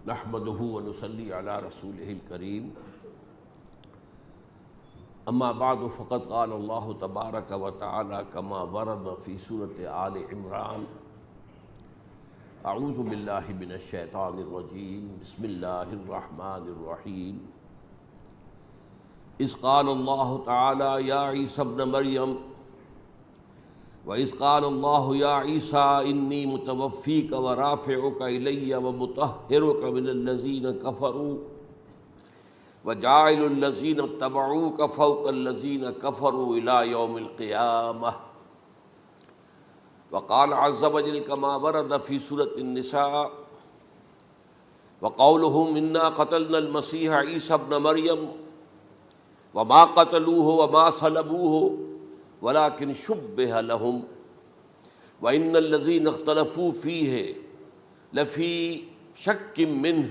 نحمده ونصلي على رسوله الكريم اما بعد فقد قال الله تبارك وتعالى كما ورد في سورة آل عمران اعوذ باللہ من الشیطان الرجیم بسم اللہ الرحمن الرحیم اذ قال اللہ تعالی یا عیسی ابن مریم وَإِذْ قَالَ اللَّهُ يَا عِيسَىٰ إِنِّي مُتَوَفِّيكَ وَرَافِعُكَ إِلَيَّ وَمُطَهِّرُكَ مِنَ الَّذِينَ كَفَرُوا وَجَاعِلُ الَّذِينَ اتَّبَعُوكَ فَوْقَ الَّذِينَ كَفَرُوا إِلَىٰ يَوْمِ الْقِيَامَةِ وَقَالَ عَزَّ وَجَلَّ كَمَا وَرَدَ فِي سُورَةِ النِّسَاءِ وَقَوْلُهُمْ إِنَّا قَتَلْنَا الْمَسِيحَ عِيسَى ابْنَ مَرْيَمَ وَمَا قَتَلُوهُ وَمَا صَلَبُوهُ وَلَكِنْ شُبِّهَ لَهُمْ وَإِنَّ الَّذِينَ اخْتَلَفُوا فِيهِ لَفِي شَكٍّ مِّنْهُ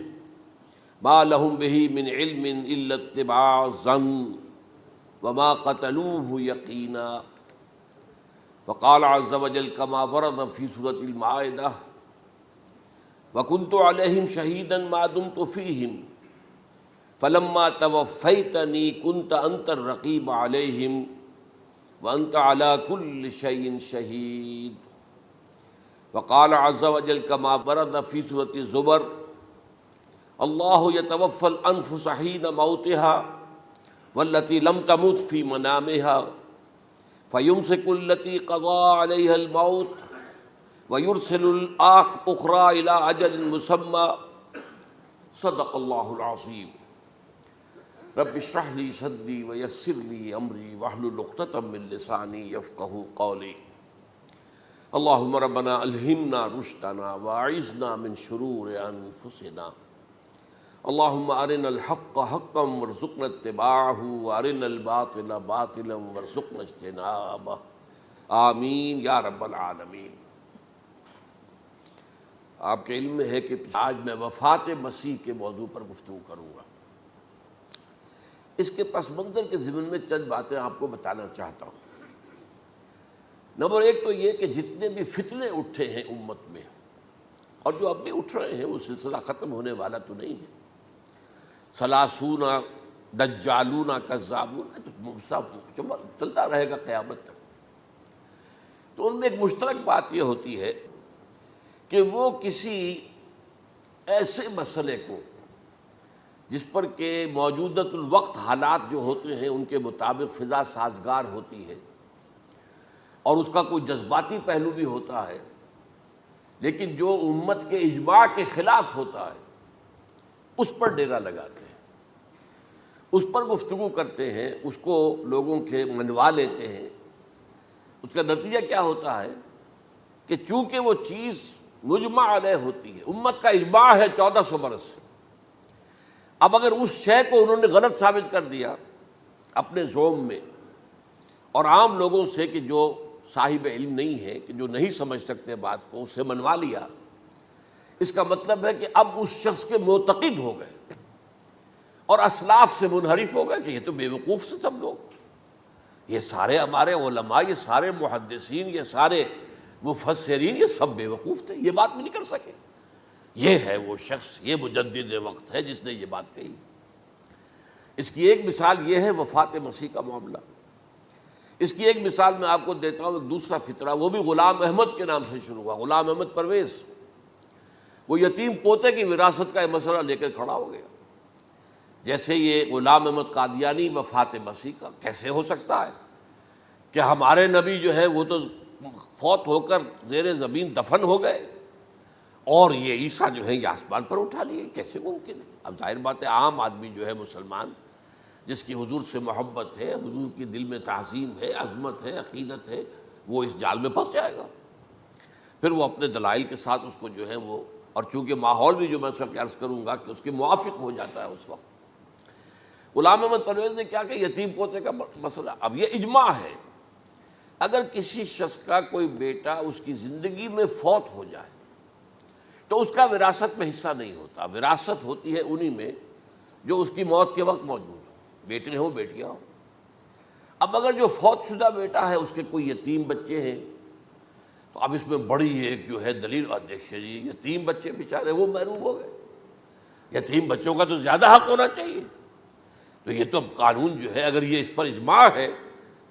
مَا لَهُمْ بِهِ مِنْ عِلْمٍ إِلَّا اتِّبَاعَ الظَّنِّ وَمَا قَتَلُوهُ يَقِينًا وقال عز وجل كما ورد في سورة المائدة وكنت عليهم شهيدا ما دمت فيهم فلما توفيتني كنت أنت الرقيب عليهم وأنت على كل شيء شهيد وقال عز وجل كما ورد في سورة الزمر الله يتوفى الأنفس حين موتها والتي لم تمت في منامها فيمسك التي قضى عليها الموت ويرسل الأخرى إلى أجل مسمى صدق الله العظيم رب اشرح لي صدري ويسر لي امري واحلل عقدة من لساني يفقهوا قولي اللهم ربنا الهمنا رشدنا واعذنا من شرور انفسنا اللهم ارنا الحق حقا وارزقنا اتباعه وارنا الباطل باطلا وارزقنا اجتنابه آمین یا رب العالمین۔ آپ کے علم میں ہے کہ آج میں وفات مسیح کے موضوع پر گفتگو کروں گا۔ اس کے پس منظر کے ضمن میں چند باتیں آپ کو بتانا چاہتا ہوں۔ نمبر ایک تو یہ کہ جتنے بھی فتنے اٹھے ہیں امت میں اور جو اب بھی اٹھ رہے ہیں وہ سلسلہ ختم ہونے والا تو نہیں ہے۔ ثلاثون دجالون کذابون چلتا رہے گا قیامت تک۔ تو ان میں ایک مشترک بات یہ ہوتی ہے کہ وہ کسی ایسے مسئلے کو جس پر کہ موجودۃ الوقت حالات جو ہوتے ہیں ان کے مطابق فضا سازگار ہوتی ہے اور اس کا کوئی جذباتی پہلو بھی ہوتا ہے، لیکن جو امت کے اجماع کے خلاف ہوتا ہے اس پر ڈیرا لگاتے ہیں، اس پر گفتگو کرتے ہیں، اس کو لوگوں کے منوا لیتے ہیں۔ اس کا نتیجہ کیا ہوتا ہے کہ چونکہ وہ چیز مجمع علیہ ہوتی ہے، امت کا اجماع ہے 1400 برس، اب اگر اس شے کو انہوں نے غلط ثابت کر دیا اپنے زوم میں اور عام لوگوں سے کہ جو صاحب علم نہیں ہے، کہ جو نہیں سمجھ سکتے بات کو، اس سے منوا لیا، اس کا مطلب ہے کہ اب اس شخص کے معتقد ہو گئے اور اسلاف سے منحرف ہو گئے کہ یہ تو بے وقوف سے سب لوگ، یہ سارے ہمارے علماء، یہ سارے محدثین، یہ سارے مفسرین، یہ سب بے وقوف تھے، یہ بات بھی نہیں کر سکے۔ یہ ہے وہ شخص، یہ مجدد وقت ہے جس نے یہ بات کہی۔ اس کی ایک مثال یہ ہے وفات مسیح کا معاملہ۔ اس کی ایک مثال میں آپ کو دیتا ہوں، ایک دوسرا فطرہ، وہ بھی غلام احمد کے نام سے شروع ہوا، غلام احمد پرویز۔ وہ یتیم پوتے کی وراثت کا یہ مسئلہ لے کر کھڑا ہو گیا۔ جیسے یہ غلام احمد قادیانی وفات مسیح کا کیسے ہو سکتا ہے کہ ہمارے نبی جو ہے وہ تو فوت ہو کر زیر زمین دفن ہو گئے اور یہ عیسیٰ جو ہے یہ آسمان پر اٹھا لیے، کیسے ممکن ہے؟ اب ظاہر بات ہے عام آدمی جو ہے مسلمان جس کی حضور سے محبت ہے، حضور کی دل میں تعظیم ہے، عظمت ہے، عقیدت ہے، وہ اس جال میں پھنس جائے گا۔ پھر وہ اپنے دلائل کے ساتھ اس کو جو ہے وہ، اور چونکہ ماحول بھی جو میں سب عرض کروں گا کہ اس کے موافق ہو جاتا ہے اس وقت۔ غلام احمد پرویز نے کیا کہ یتیم پوتے کا مسئلہ، اب یہ اجماع ہے اگر کسی شخص کا کوئی بیٹا اس کی زندگی میں فوت ہو جائے تو اس کا وراثت میں حصہ نہیں ہوتا، وراثت ہوتی ہے انہی میں جو اس کی موت کے وقت موجود ہو، بیٹے ہوں بیٹیاں ہوں۔ اب اگر جو فوت شدہ بیٹا ہے اس کے کوئی یتیم بچے ہیں تو اب اس میں بڑی ایک جو ہے دلیل، دیکھیے جی یتیم بچے بیچارے وہ محروم ہو گئے، یتیم بچوں کا تو زیادہ حق ہونا چاہیے. تو یہ تو اب قانون جو ہے اگر یہ اس پر اجماع ہے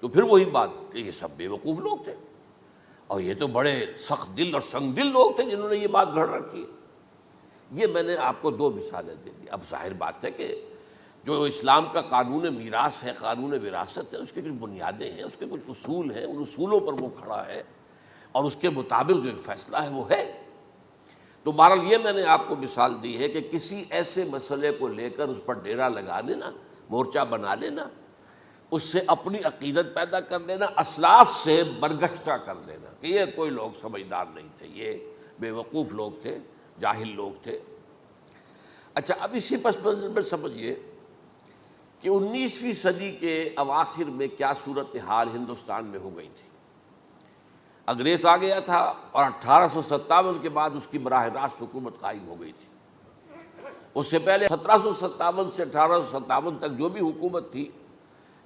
تو پھر وہی بات کہ یہ سب بے وقوف لوگ تھے، اور یہ تو بڑے سخت دل اور سنگ دل لوگ تھے جنہوں نے یہ بات گھڑ رکھی ہے. یہ میں نے آپ کو 2 مثالیں دے دی. اب ظاہر بات ہے کہ جو اسلام کا قانون میراث ہے، قانون وراثت ہے، اس کی کچھ بنیادیں ہیں، اس کے کچھ اصول ہیں، ان اصولوں پر وہ کھڑا ہے اور اس کے مطابق جو ایک فیصلہ ہے وہ ہے. تو بہرحال یہ میں نے آپ کو مثال دی ہے کہ کسی ایسے مسئلے کو لے کر اس پر ڈیرا لگا لینا، مورچہ بنا لینا، اس سے اپنی عقیدت پیدا کر لینا، اسلاف سے برگشتہ کر دینا کہ یہ کوئی لوگ سمجھدار نہیں تھے، یہ بے وقوف لوگ تھے، جاہل لوگ تھے. اچھا، اب اسی پس منظر میں سمجھیے کہ 19ویں صدی کے اواخر میں کیا صورتحال ہندوستان میں ہو گئی تھی. انگریز آ گیا تھا اور 1857 کے بعد اس کی براہ راست حکومت قائم ہو گئی تھی. اس سے پہلے 1757 سے 1857 تک جو بھی حکومت تھی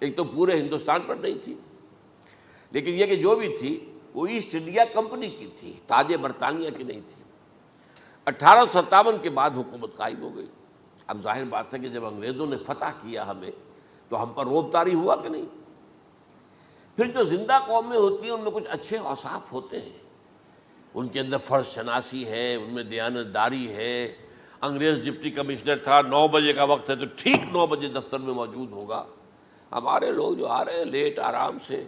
ایک تو پورے ہندوستان پر نہیں تھی، لیکن یہ کہ جو بھی تھی وہ ایسٹ انڈیا کمپنی کی تھی، تاج برطانیہ کی نہیں تھی. 1857 کے بعد حکومت قائم ہو گئی. اب ظاہر بات ہے کہ جب انگریزوں نے فتح کیا ہمیں تو ہم پر روب طاری ہوا کہ نہیں. پھر جو زندہ قومیں ہوتی ہیں ان میں کچھ اچھے اوصاف ہوتے ہیں، ان کے اندر فرض شناسی ہے، ان میں دیانت داری ہے. انگریز ڈپٹی کمشنر تھا، 9 بجے کا وقت ہے تو ٹھیک 9 بجے دفتر میں موجود ہوگا. ہمارے لوگ جو آ رہے ہیں لیٹ آرام سے،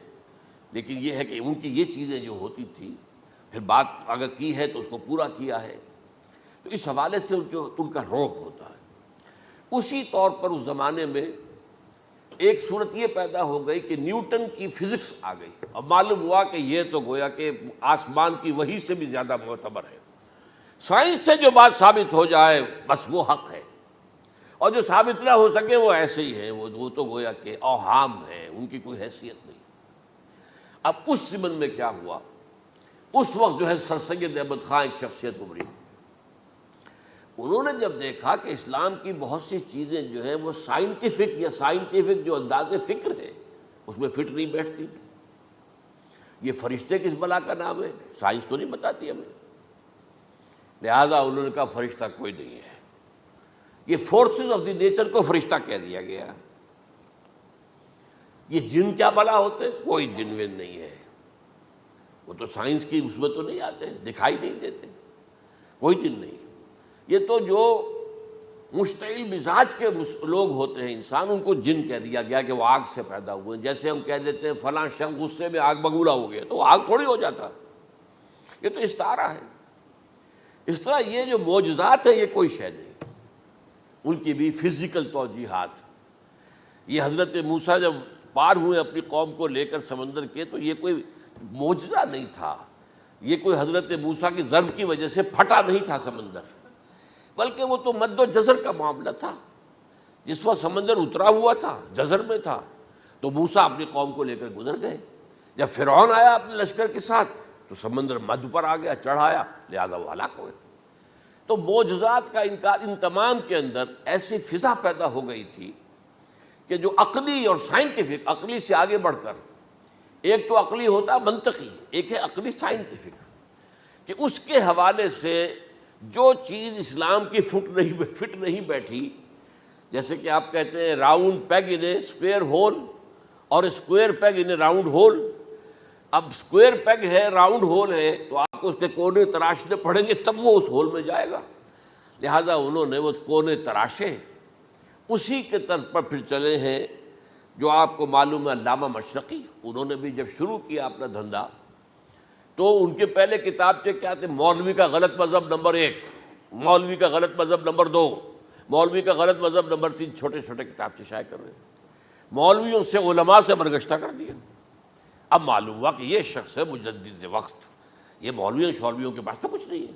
لیکن یہ ہے کہ ان کی یہ چیزیں جو ہوتی تھی پھر بات اگر کی ہے تو اس کو پورا کیا ہے. تو اس حوالے سے ان کا رعب ہوتا ہے. اسی طور پر اس زمانے میں ایک صورت یہ پیدا ہو گئی کہ نیوٹن کی فزکس آ گئی اور معلوم ہوا کہ یہ تو گویا کہ آسمان کی وحی سے بھی زیادہ معتبر ہے. سائنس سے جو بات ثابت ہو جائے بس وہ حق ہے، اور جو ثابت نہ ہو سکے وہ ایسے ہی ہیں، وہ تو گویا کہ اوہام ہیں، ان کی کوئی حیثیت نہیں. اب اس زمن میں کیا ہوا، اس وقت جو ہے سر سید احمد خان ایک شخصیت ابھری. انہوں نے جب دیکھا کہ اسلام کی بہت سی چیزیں جو ہیں وہ سائنٹیفک جو انداز فکر ہے اس میں فٹ نہیں بیٹھتی. یہ فرشتے کس بلا کا نام ہے، سائنس تو نہیں بتاتی ہمیں. لہذا انہوں نے کہا فرشتہ کوئی نہیں ہے. یہ فورسز آف دی نیچر کو فرشتہ کہہ دیا گیا. یہ جن کیا بلا ہوتے، کوئی جن ون نہیں ہے، وہ تو سائنس کی اس میں تو نہیں آتے، دکھائی نہیں دیتے، کوئی جن نہیں. یہ تو جو مشتعل مزاج کے لوگ ہوتے ہیں انسان، ان کو جن کہہ دیا گیا کہ وہ آگ سے پیدا ہوئے. جیسے ہم کہہ دیتے ہیں فلاں شخص غصے میں آگ بگولا ہو گیا تو آگ تھوڑی ہو جاتا، یہ تو استعارہ ہے. اس طرح یہ جو معجزات ہیں یہ کوئی شے نہیں، ان کی بھی فزیکل توجیحات. یہ حضرت موسیٰ جب پار ہوئے اپنی قوم کو لے کر سمندر کے تو یہ کوئی معجزہ نہیں تھا، یہ کوئی حضرت موسیٰ کی ضرب کی وجہ سے پھٹا نہیں تھا سمندر، بلکہ وہ تو مد و جزر کا معاملہ تھا. جس وقت سمندر اترا ہوا تھا جزر میں تھا تو موسیٰ اپنی قوم کو لے کر گزر گئے. جب فرعون آیا اپنے لشکر کے ساتھ تو سمندر مد پر آ گیا، چڑھ آیا، لہذا وہ ہلاک ہوئے. تو معجزات کا انکار، ان تمام کے اندر ایسی فضا پیدا ہو گئی تھی کہ جو عقلی اور سائنٹیفک، عقلی سے آگے بڑھ کر، ایک تو عقلی ہوتا منطقی، ایک ہے عقلی سائنٹیفک، کہ اس کے حوالے سے جو چیز اسلام کی فٹ نہیں بیٹھی، جیسے کہ آپ کہتے ہیں round peg in a square hole اور square peg in a round hole. اب اسکوئر پیگ ہے، راؤنڈ ہول ہے، تو آپ کو اس کے کونے تراشنے پڑیں گے تب وہ اس ہول میں جائے گا. لہذا انہوں نے وہ کونے تراشے، اسی کے طرز پر پھر چلے ہیں. جو آپ کو معلوم ہے علامہ مشرقی، انہوں نے بھی جب شروع کیا اپنا دھندا تو ان کے پہلے کتابچے کیا تھے، مولوی کا غلط مذہب نمبر 1، مولوی کا غلط مذہب نمبر 2، مولوی کا غلط مذہب نمبر 3، چھوٹے چھوٹے کتابچے شائع کر رہے ہیں. مولویوں سے علماء سے برگشتہ کر دیا. اب معلوم ہوا کہ یہ شخص ہے مجدد وقت، یہ مولویوں کے پاس تو کچھ نہیں ہے.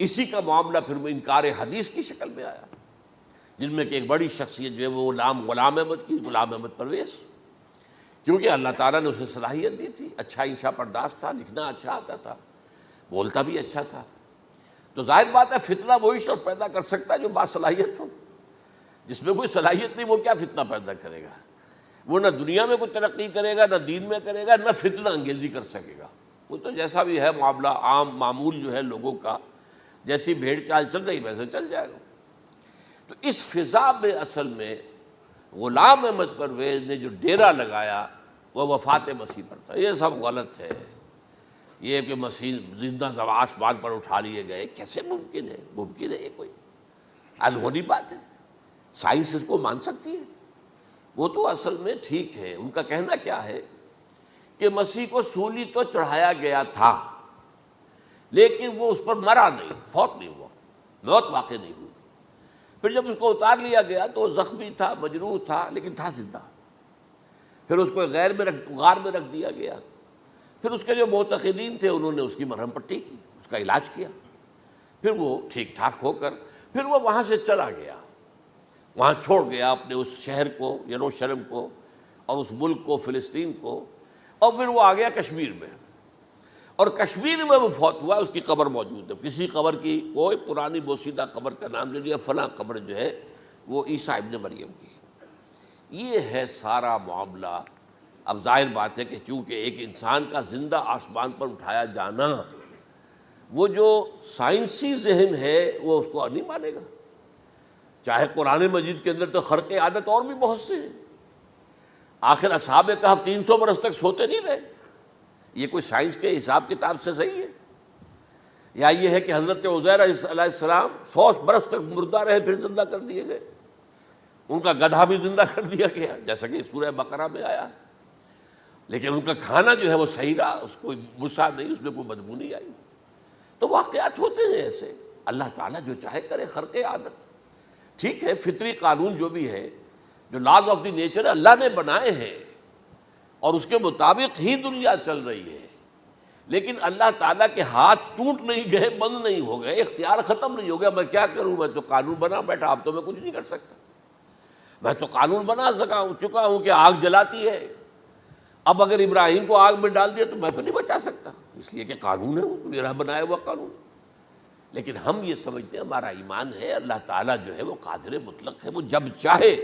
اسی کا معاملہ پھر وہ انکار حدیث کی شکل میں آیا، جن میں کہ ایک بڑی شخصیت جو ہے وہ غلام احمد کی، غلام احمد پرویز، کیونکہ اللہ تعالیٰ نے اسے صلاحیت دی تھی، اچھا انشاء پرداز تھا، لکھنا اچھا آتا تھا، بولتا بھی اچھا تھا. تو ظاہر بات ہے فتنہ وہی شخص پیدا کر سکتا ہے جو باصلاحیت ہو. جس میں کوئی صلاحیت نہیں وہ کیا فتنہ پیدا کرے گا؟ وہ نہ دنیا میں کوئی ترقی کرے گا، نہ دین میں کرے گا، نہ فتنہ انگیزی کر سکے گا. وہ تو جیسا بھی ہے معاملہ عام معمول جو ہے لوگوں کا، جیسی بھیڑ چال چل رہی ویسے چل جائے گا. تو اس فضا میں اصل میں غلام احمد پرویز نے جو ڈیرا لگایا وہ وفات مسیح پر تھا۔ یہ سب غلط ہے۔ یہ کہ مسیح زندہ آسمان پر اٹھا لیے گئے، کیسے ممکن ہے؟ ممکن ہے یہ کوئی الہونی بات ہے؟ سائنس اس کو مان سکتی ہے؟ وہ تو اصل میں ٹھیک ہے، ان کا کہنا کیا ہے کہ مسیح کو سولی تو چڑھایا گیا تھا لیکن وہ اس پر مرا نہیں، فوت نہیں ہوا، موت واقع نہیں ہوئی۔ پھر جب اس کو اتار لیا گیا تو وہ زخمی تھا، مجروح تھا، لیکن تھا زندہ۔ پھر اس کو غار میں رکھ دیا گیا۔ پھر اس کے جو معتقدین تھے انہوں نے اس کی مرہم پٹی کی، اس کا علاج کیا، پھر وہ ٹھیک ٹھاک ہو کر پھر وہ وہاں سے چلا گیا، وہاں چھوڑ گیا اپنے اس شہر کو، یروشلم کو، اور اس ملک کو، فلسطین کو، اور پھر وہ آ گیا کشمیر میں، اور کشمیر میں وہ فوت ہوا۔ اس کی قبر موجود ہے، کسی قبر کی کوئی پرانی بوسیدہ قبر کا نام لے لیا، فلاں قبر جو ہے وہ عیسیٰ ابن مریم کی ہے۔ یہ ہے سارا معاملہ۔ اب ظاہر بات ہے کہ چونکہ ایک انسان کا زندہ آسمان پر اٹھایا جانا، وہ جو سائنسی ذہن ہے وہ اس کو نہیں مانے گا۔ چاہے قرآن مجید کے اندر تو خرق عادت اور بھی بہت سے ہیں۔ آخر اصحاب کہف 300 برس تک سوتے نہیں رہے، یہ کوئی سائنس کے حساب کتاب سے صحیح ہے؟ یا یہ ہے کہ حضرت عزیر علیہ السلام 100 برس تک مردہ رہے پھر زندہ کر دیے گئے، ان کا گدھا بھی زندہ کر دیا گیا جیسا کہ سورہ بقرہ میں آیا، لیکن ان کا کھانا جو ہے وہ صحیح رہا، اس کو مسا نہیں، اس میں کوئی بدبو نہیں آئی۔ تو واقعات ہوتے ہیں ایسے، اللہ تعالیٰ جو چاہے کرے، خرق عادت ٹھیک ہے۔ فطری قانون جو بھی ہے، جو لاز آف دی نیچر اللہ نے بنائے ہیں اور اس کے مطابق ہی دنیا چل رہی ہے، لیکن اللہ تعالیٰ کے ہاتھ ٹوٹ نہیں گئے، بند نہیں ہو گئے، اختیار ختم نہیں ہو گیا۔ میں کیا کروں؟ میں تو قانون بنا بیٹھا، اب تو میں کچھ نہیں کر سکتا۔ میں تو قانون بنا چکا ہوں کہ آگ جلاتی ہے، اب اگر ابراہیم کو آگ میں ڈال دیا تو میں تو نہیں بچا سکتا، اس لیے کہ قانون ہے، وہ میرا بنایا ہوا قانون۔ لیکن ہم یہ سمجھتے ہیں، ہمارا ایمان ہے اللہ تعالیٰ جو ہے وہ قادر مطلق ہے، وہ جب چاہے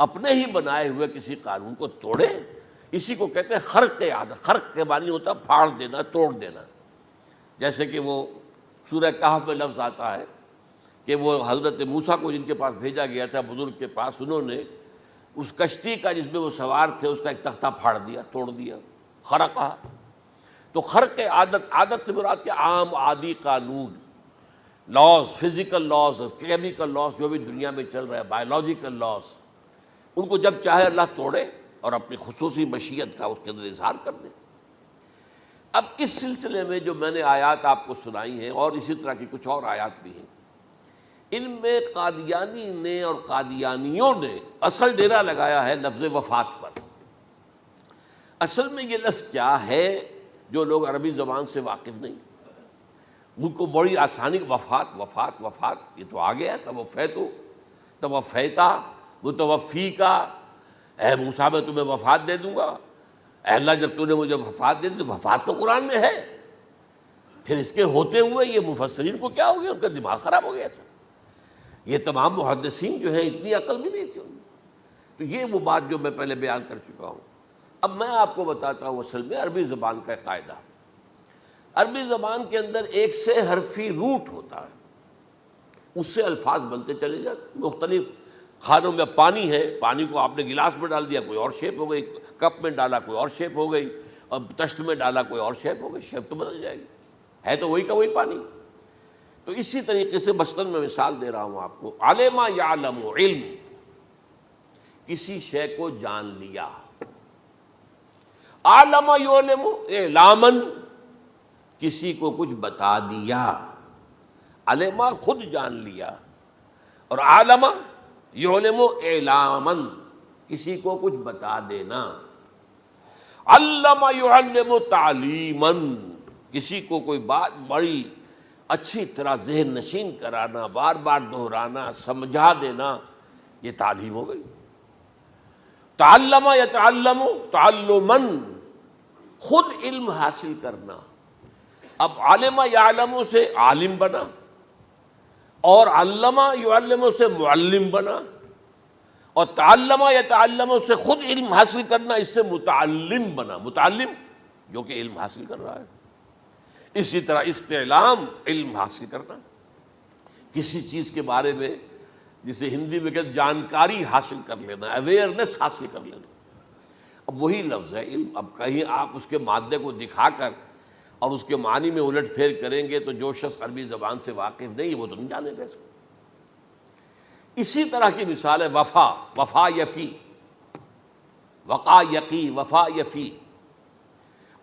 اپنے ہی بنائے ہوئے کسی قانون کو توڑے۔ اسی کو کہتے ہیں خرق عادت۔ خرق کے معنی ہوتا ہے پھاڑ دینا، توڑ دینا۔ جیسے کہ وہ سورہ کہف میں لفظ آتا ہے کہ وہ حضرت موسیٰ کو جن کے پاس بھیجا گیا تھا، بزرگ کے پاس، انہوں نے اس کشتی کا جس میں وہ سوار تھے اس کا ایک تختہ پھاڑ دیا، توڑ دیا، خرقہ۔ تو خرق عادت، عادت سے مراد کہ عام عادی قانون، laws, physical laws, chemical laws, جو بھی دنیا میں چل رہا ہے، بایولوجیکل لاز، ان کو جب چاہے اللہ توڑے اور اپنی خصوصی مشیت کا اس کے اندر اظہار کر دے۔ اب اس سلسلے میں جو میں نے آیات آپ کو سنائی ہیں، اور اسی طرح کی کچھ اور آیات بھی ہیں، ان میں قادیانی نے اور قادیانیوں نے اصل ڈیرا لگایا ہے لفظ وفات پر۔ اصل میں یہ لفظ کیا ہے، جو لوگ عربی زبان سے واقف نہیں، ان کو بڑی آسانی، وفات وفات وفات، یہ تو آ گیا، توفیتو، توفیتا، متوفی کا، اے موسیٰ میں تمہیں وفات دے دوں گا، اے اللہ جب تو نے مجھے وفات دے دی، تو وفات تو قرآن میں ہے۔ پھر اس کے ہوتے ہوئے یہ مفسرین کو کیا ہو گیا؟ ان کا دماغ خراب ہو گیا تھا۔ یہ تمام محدثین جو ہیں اتنی عقل بھی نہیں تھی ان میں۔ تو یہ وہ بات جو میں پہلے بیان کر چکا ہوں۔ اب میں آپ کو بتاتا ہوں اصل میں عربی زبان کا قاعدہ۔ عربی زبان کے اندر ایک سے حرفی روٹ ہوتا ہے، اس سے الفاظ بنتے چلے جاتے۔ مختلف خانوں میں پانی ہے، پانی کو آپ نے گلاس میں ڈال دیا، کوئی اور شیپ ہو گئی، کپ میں ڈالا کوئی اور شیپ ہو گئی، اور تشت میں ڈالا کوئی اور شیپ ہو گئی، شیپ تو بدل جائے گی، ہے تو وہی کا وہی پانی۔ تو اسی طریقے سے مثلاً میں مثال دے رہا ہوں آپ کو، علم یعلم، علم، کسی شے کو جان لیا، عالم یعلم، اعلامن، کسی کو کچھ بتا دیا، علم خود جان لیا، اور عالم یعلم اعلامن، کسی کو کچھ بتا دینا، علم یعلم تعلیمن، کسی کو کوئی بات بڑی اچھی طرح ذہن نشین کرانا، بار بار دہرانا، سمجھا دینا، یہ تعلیم ہو گئی۔ تعلم یتعلم تعلمن، خود علم حاصل کرنا۔ اب علم یعلم سے عالم بنا، اور علم یعلم سے معلم بنا، اور تعلم یتعلم سے خود علم حاصل کرنا، اس سے متعلم بنا، متعلم جو کہ علم حاصل کر رہا ہے۔ اسی طرح استعلام، علم حاصل کرنا، کسی چیز کے بارے میں جسے ہندی میں کہتے جانکاری حاصل کر لینا، اویئرنیس حاصل کر لینا۔ اب وہی لفظ ہے علم، اب کہیں آپ اس کے مادے کو دکھا کر اور اس کے معنی میں الٹ پھیر کریں گے تو جو شخص عربی زبان سے واقف نہیں وہ تو نہیں جانے گا اس کو۔ اسی طرح کی مثال ہے وفا، وفا یفی، وقا یقی، وفا یفی،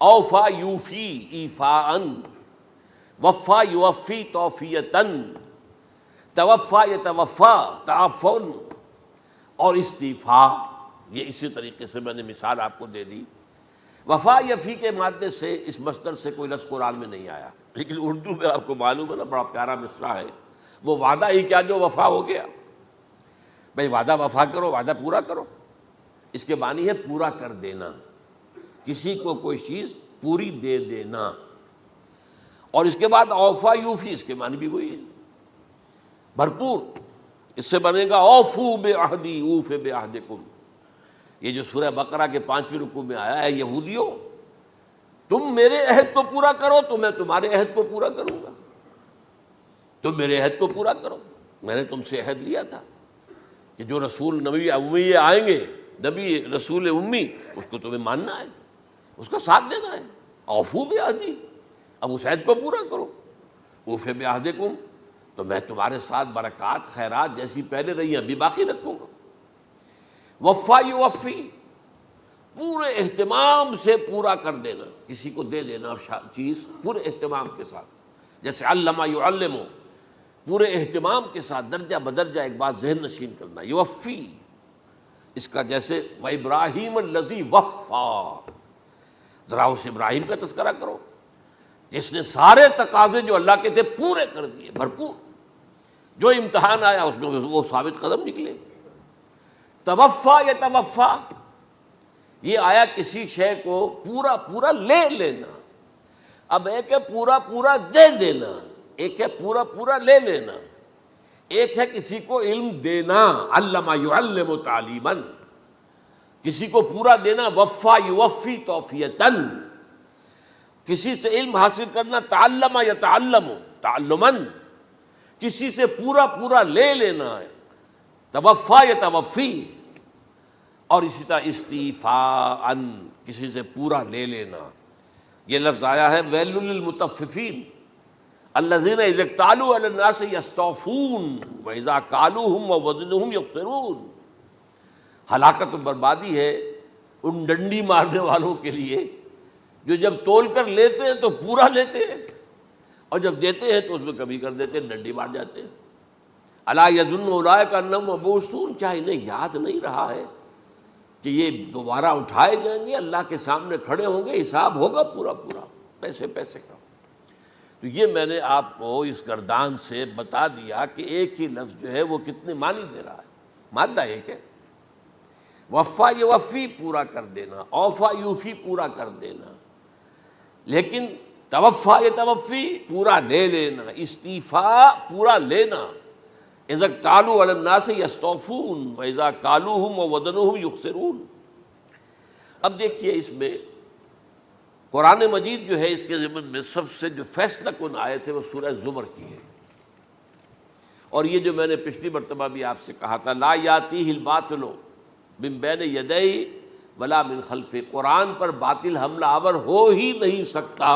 اوفا یوفی ایفاءً، وفا یوفی توفیتاً، توفا یتوفا تعفن، اور استیفاء۔ یہ اسی طریقے سے میں نے مثال آپ کو دے دی۔ وفا یفی کے مادے سے اس مصدر سے کوئی لفظ قرآن میں نہیں آیا، لیکن اردو میں آپ کو معلوم ہے نا بڑا پیارا مصرع ہے، وہ وعدہ ہی کیا جو وفا ہو گیا۔ بھئی وعدہ وفا کرو، وعدہ پورا کرو، اس کے معنی ہے پورا کر دینا، کسی کو کوئی چیز پوری دے دینا۔ اور اس کے بعد اوفا یوفی، اس کے معنی بھی وہی ہے، بھرپور۔ اس سے بنے گا اوفو بعہدی اوف بعہدکم، یہ جو سورہ بقرہ کے 5ویں رکوع میں آیا ہے، یہودیوں تم میرے عہد کو پورا کرو تو میں تمہارے عہد کو پورا کروں گا، تم میرے عہد کو پورا کرو، میں نے تم سے عہد لیا تھا کہ جو رسول نبی امی آئیں گے، نبی رسول امی، اس کو تمہیں ماننا ہے، اس کا ساتھ دینا ہے۔ اوفو بعہدی، اب اس عہد کو پورا کرو۔ اوف بعہدکم، تو میں تمہارے ساتھ برکات خیرات جیسی پہلے رہی ہیں ابھی باقی رکھوں گا۔ وفا یوفی، پورے اہتمام سے پورا کر دینا، کسی کو دے دینا چیز پورے اہتمام کے ساتھ، جیسے علم یعلم، پورے اہتمام کے ساتھ درجہ بدرجہ ایک بات ذہن نشین کرنا۔ یوفی، اس کا جیسے وَإِبْرَاهِيمَ الَّذِي وَفَّى، ذرا اس ابراہیم کا تذکرہ کرو جس نے سارے تقاضے جو اللہ کے تھے پورے کر دیے، بھرپور۔ جو امتحان آیا اس میں وہ ثابت قدم نکلے۔ توفا یا توفا، یہ آیا کسی شے کو پورا پورا لے لینا۔ اب ایک ہے پورا پورا دے دینا، ایک ہے پورا پورا لے لینا، ایک ہے کسی کو علم دینا، علم یعلم تعلیما، کسی کو پورا دینا، وفا یوفی توفیتاً، کسی سے علم حاصل کرنا، تعلم یتعلم تعلما، کسی سے پورا پورا لے لینا ہے، توفا یتوفی، اور اسی طرح استیفاء، کسی سے پورا لے لینا۔ یہ لفظ آیا ہے ویل للمطففین الذین اذا اکتالوا علی الناس یستوفون واذا کالوہم ووزنوہم یخسرون۔ ہلاکت و بربادی ہے ان ڈنڈی مارنے والوں کے لیے جو جب تول کر لیتے ہیں تو پورا لیتے ہیں، اور جب دیتے ہیں تو اس میں کمی کر دیتے ہیں، ڈنڈی مار جاتے ہیں۔ الا یظن اولئک انہم مبعوثون، کیا انہیں یاد نہیں رہا ہے کہ یہ دوبارہ اٹھائے جائیں گے، اللہ کے سامنے کھڑے ہوں گے، حساب ہوگا پورا پورا، پیسے پیسے کا۔ تو یہ میں نے آپ کو اس گردان سے بتا دیا کہ ایک ہی لفظ جو ہے وہ کتنے معنی دے رہا ہے۔ مادہ ایک ہے، وفا یوفی پورا کر دینا، اوفا یوفی پورا کر دینا، لیکن توفا یتوفی پورا لے لینا، استیفاء پورا لینا، اذا اکتالوا علی الناس یستوفون واذا کالوہم ووزنوہم یخسرون۔ اب دیکھیے اس میں قرآن مجید جو ہے اس کے ضمن میں سب سے جو فیصلہ کن آیت ہے وہ سورہ زمر کی ہے، اور یہ جو میں نے پچھلی مرتبہ بھی آپ سے کہا تھا، لا یاتیہ الباطل من بین یدیہ ولا من خلفہ، قرآن پر باطل حملہ آور ہو ہی نہیں سکتا،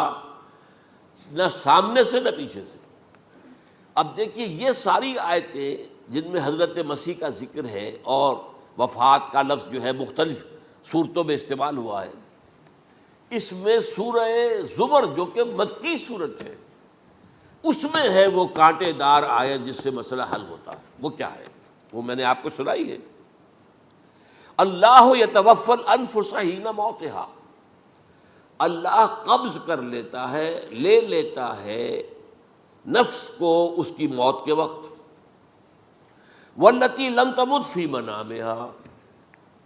نہ سامنے سے نہ پیچھے سے۔ اب دیکھیے یہ ساری آیتیں جن میں حضرت مسیح کا ذکر ہے اور وفات کا لفظ جو ہے مختلف صورتوں میں استعمال ہوا ہے، اس میں سورہ زمر جو کہ مکی صورت ہے اس میں ہے وہ کانٹے دار آیت جس سے مسئلہ حل ہوتا ہے۔ وہ کیا ہے؟ وہ میں نے آپ کو سنائی ہے، اللہ یتوفی الانفس حین موتہا، اللہ قبض کر لیتا ہے، لے لیتا ہے نفس کو اس کی موت کے وقت، واللتی لم تمت فی منامہا،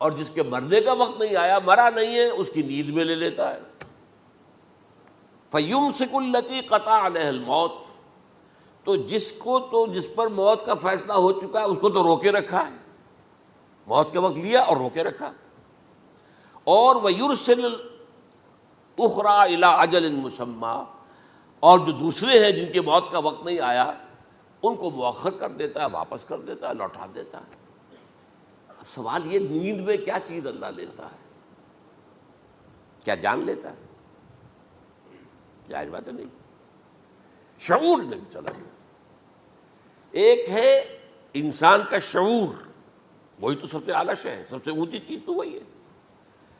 اور جس کے مرنے کا وقت نہیں آیا، مرا نہیں ہے، اس کی نیند میں لے لیتا ہے۔ فیمسک التی قطع علیہ الموت، تو جس پر موت کا فیصلہ ہو چکا ہے اس کو تو روکے رکھا ہے، موت کے وقت لیا اور روکے رکھا۔ اور ویرسل الاخری الی اجل مسمی، اور جو دوسرے ہیں جن کی موت کا وقت نہیں آیا ان کو مؤخر کر دیتا ہے، واپس کر دیتا ہے، لوٹا دیتا ہے۔ اب سوال یہ، نیند میں کیا چیز اللہ لیتا ہے؟ کیا جان لیتا ہے؟ ظاہر بات ہے نہیں، شعور نہیں چلا گیا۔ ایک ہے انسان کا شعور، وہی تو سب سے اعلیٰ شے ہے، سب سے اونچی چیز تو وہی ہے۔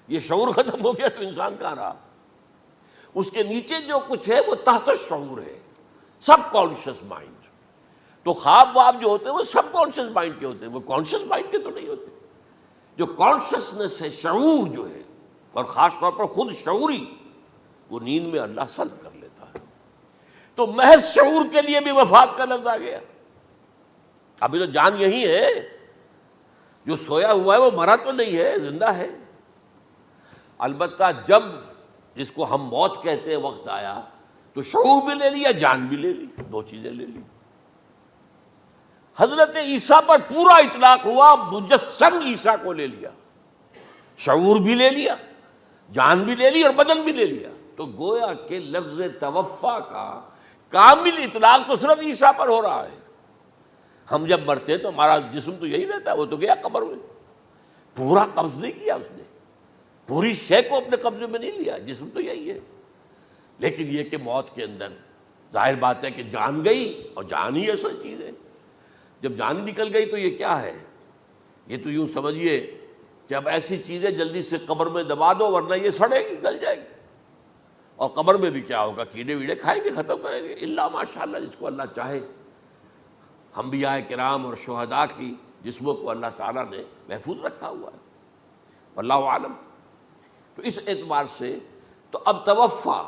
یہ شعور ختم ہو گیا تو انسان کہاں رہا؟ اس کے نیچے جو کچھ ہے وہ تحت شعور ہے، سب کانشیس مائنڈ۔ تو خواب واب جو ہوتے ہیں وہ سب کانشیس مائنڈ کے ہوتے ہیں، وہ کانشیس مائنڈ کے تو نہیں ہوتے۔ جو کانشیسنس ہے، شعور جو ہے، اور خاص طور پر خود شعوری، وہ نیند میں اللہ سلب کر لیتا ہے۔ تو محض شعور کے لیے بھی وفات کا لفظ آ گیا۔ ابھی تو جان یہی ہے، جو سویا ہوا ہے وہ مرا تو نہیں ہے، زندہ ہے۔ البتہ جب جس کو ہم موت کہتے ہیں وقت آیا تو شعور بھی لے لیا، جان بھی لے لی، دو چیزیں لے لی۔ حضرت عیسیٰ پر پورا اطلاق ہوا، مجسم عیسیٰ کو لے لیا، شعور بھی لے لیا، جان بھی لے لی اور بدن بھی لے لیا۔ تو گویا کہ لفظ توفا کا کامل اطلاق تو صرف عیسیٰ پر ہو رہا ہے۔ ہم جب مرتے ہیں تو ہمارا جسم تو یہی رہتا ہے، وہ تو گیا قبر میں، پورا قبض نہیں کیا اس نے، پوری شے کو اپنے قبضے میں نہیں لیا، جسم تو یہی ہے۔ لیکن یہ کہ موت کے اندر ظاہر بات ہے کہ جان گئی، اور جان ہی اصل چیز ہے۔ جب جان نکل گئی تو یہ کیا ہے؟ یہ تو یوں سمجھیے کہ اب ایسی چیزیں جلدی سے قبر میں دبا دو، ورنہ یہ سڑے گی، گل جائے گی۔ اور قبر میں بھی کیا ہوگا؟ کیڑے ویڑے کھائیں گے، ختم کریں گے، الا ماشاءاللہ جس کو اللہ چاہے۔ انبیاء کرام اور شہداء کی جسموں کو اللہ تعالیٰ نے محفوظ رکھا ہوا ہے، واللہ عالم۔ تو اس اعتبار سے تو اب توفا،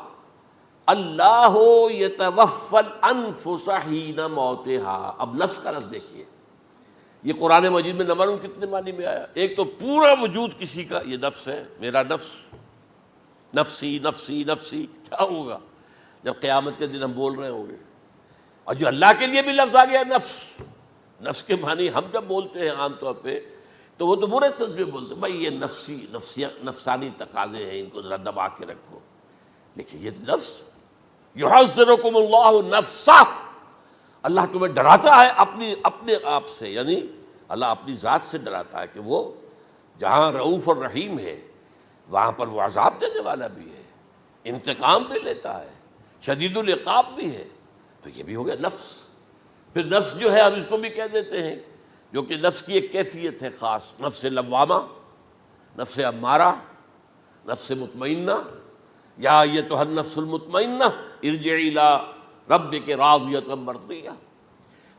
اللہ یتوفی الانفس حین موتها، اب نفس کا لفظ دیکھیے، یہ قرآن مجید میں نہ معلوم کتنے معنی میں آیا۔ ایک تو پورا وجود کسی کا یہ نفس ہے، میرا نفس، نفسی نفسی نفسی، کیا ہوگا جب قیامت کے دن ہم بول رہے ہوں گے؟ اور جو اللہ کے لیے بھی لفظ آ گیا نفس، نفس کے معنی ہم جب بولتے ہیں عام طور پہ تو وہ تو برے سنس میں بولتے ہیں، بھائی یہ نفسانی تقاضے ہیں، ان کو ذرا دبا کے رکھو۔ لیکن یہ نفس، یحذرکم اللہ نفسہ، اللہ تمہیں ڈراتا ہے اپنے آپ سے، یعنی اللہ اپنی ذات سے ڈراتا ہے کہ وہ جہاں رؤوف اور رحیم ہے وہاں پر وہ عذاب دینے والا بھی ہے، انتقام بھی لیتا ہے، شدید العقاب بھی ہے۔ تو یہ بھی ہو گیا نفس۔ پھر نفس جو ہے ہم اس کو بھی کہہ دیتے ہیں، جو کہ نفس کی ایک کیفیت ہے خاص، نفس لوامہ، نفس امارہ، نفس مطمئنہ، یا ایتھا النفس المطمئنہ ارجعی الی ربک راضیۃ مرضیہ۔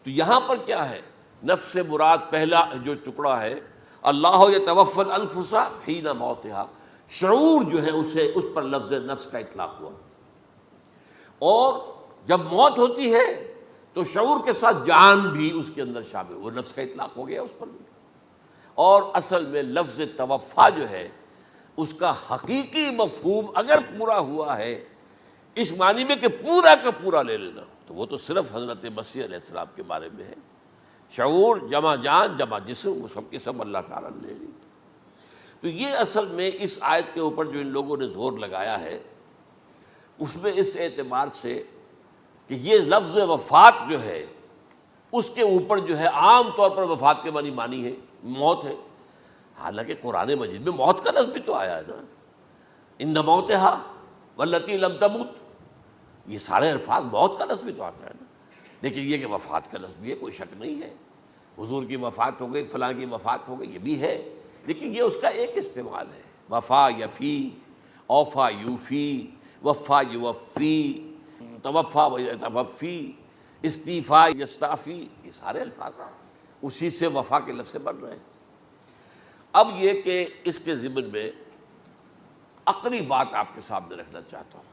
تو یہاں پر کیا ہے؟ نفس سے مراد پہلا جو ٹکڑا ہے، اللہ یتوفی الانفس حین موتها، شعور جو ہے اس پر لفظ نفس کا اطلاق ہوا۔ اور جب موت ہوتی ہے تو شعور کے ساتھ جان بھی اس کے اندر شامل، وہ نفس کا اطلاق ہو گیا اس پر بھی۔ اور اصل میں لفظ توفا جو ہے اس کا حقیقی مفہوم اگر پورا ہوا ہے اس معنی میں کہ پورا کا پورا لے لینا، تو وہ تو صرف حضرت مسیح علیہ السلام کے بارے میں ہے۔ شعور جمع جان جمع جسم، وہ سب کے سب اللہ تعالیٰ نے لے لی۔ تو یہ اصل میں اس آیت کے اوپر جو ان لوگوں نے زور لگایا ہے، اس میں اس اعتبار سے کہ یہ لفظ وفات جو ہے اس کے اوپر جو ہے عام طور پر وفات کے معنی ہے موت ہے، حالانکہ قرآن مجید میں موت کا لفظ بھی تو آیا ہے نا، ان موتہا واللتی لم تمت، یہ سارے الفاظ موت کا لفظ بھی تو آتا ہے نا۔ لیکن یہ کہ وفات کا لفظ بھی ہے، کوئی شک نہیں ہے، حضور کی وفات ہو گئی، فلاں کی وفات ہو گئی، یہ بھی ہے، لیکن یہ اس کا ایک استعمال ہے۔ وفا یفی، اوفا یوفی، وفا یوفی، توفا و یتوفی، استیفا یستعفی، یہ سارے الفاظ اسی سے وفا کے لفظ سے بن رہے ہیں۔ اب یہ کہ اس کے ضمن میں عقلی بات آپ کے سامنے رکھنا چاہتا ہوں۔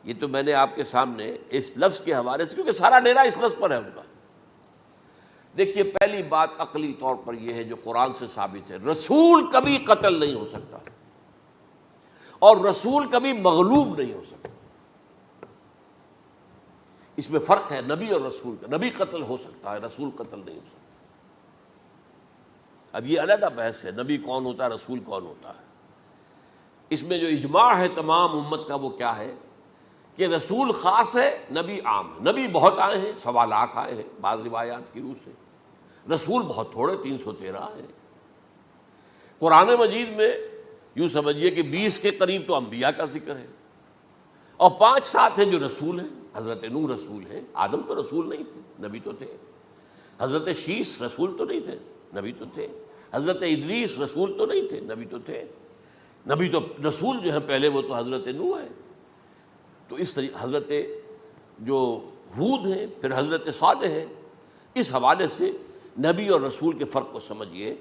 یہ تو میں نے آپ کے سامنے اس لفظ کے حوالے سے، کیونکہ سارا ڈیرا اس لفظ پر ہے ان کا۔ دیکھیے پہلی بات عقلی طور پر یہ ہے جو قرآن سے ثابت ہے، رسول کبھی قتل نہیں ہو سکتا، اور رسول کبھی مغلوب نہیں ہو سکتا۔ اس میں فرق ہے نبی اور رسول کا، نبی قتل ہو سکتا ہے، رسول قتل نہیں ہو سکتا۔ اب یہ علیحدہ بحث ہے، نبی کون ہوتا ہے، رسول کون ہوتا ہے۔ اس میں جو اجماع ہے تمام امت کا وہ کیا ہے کہ رسول خاص ہے، نبی عام ہے۔ نبی بہت آئے ہیں، 1.25 آئے ہیں بعض روایات کی روح سے، رسول بہت تھوڑے 313 آئے ہیں۔ قرآن مجید میں یوں سمجھیے کہ 20 کے قریب تو انبیاء کا ذکر ہے، اور 5-7 ہیں جو رسول ہیں۔ حضرت نوح رسول ہیں، آدم تو رسول نہیں تھے، نبی تو تھے۔ حضرت شیس رسول تو نہیں تھے، نبی تو تھے۔ حضرت ادریس رسول تو نہیں تھے، نبی تو تھے۔ نبی تو رسول جو ہیں پہلے وہ تو حضرت نوح ہے۔ تو اس طریقے حضرت جو ہود ہیں، پھر حضرت صالح ہیں۔ اس حوالے سے نبی اور رسول کے فرق کو سمجھیے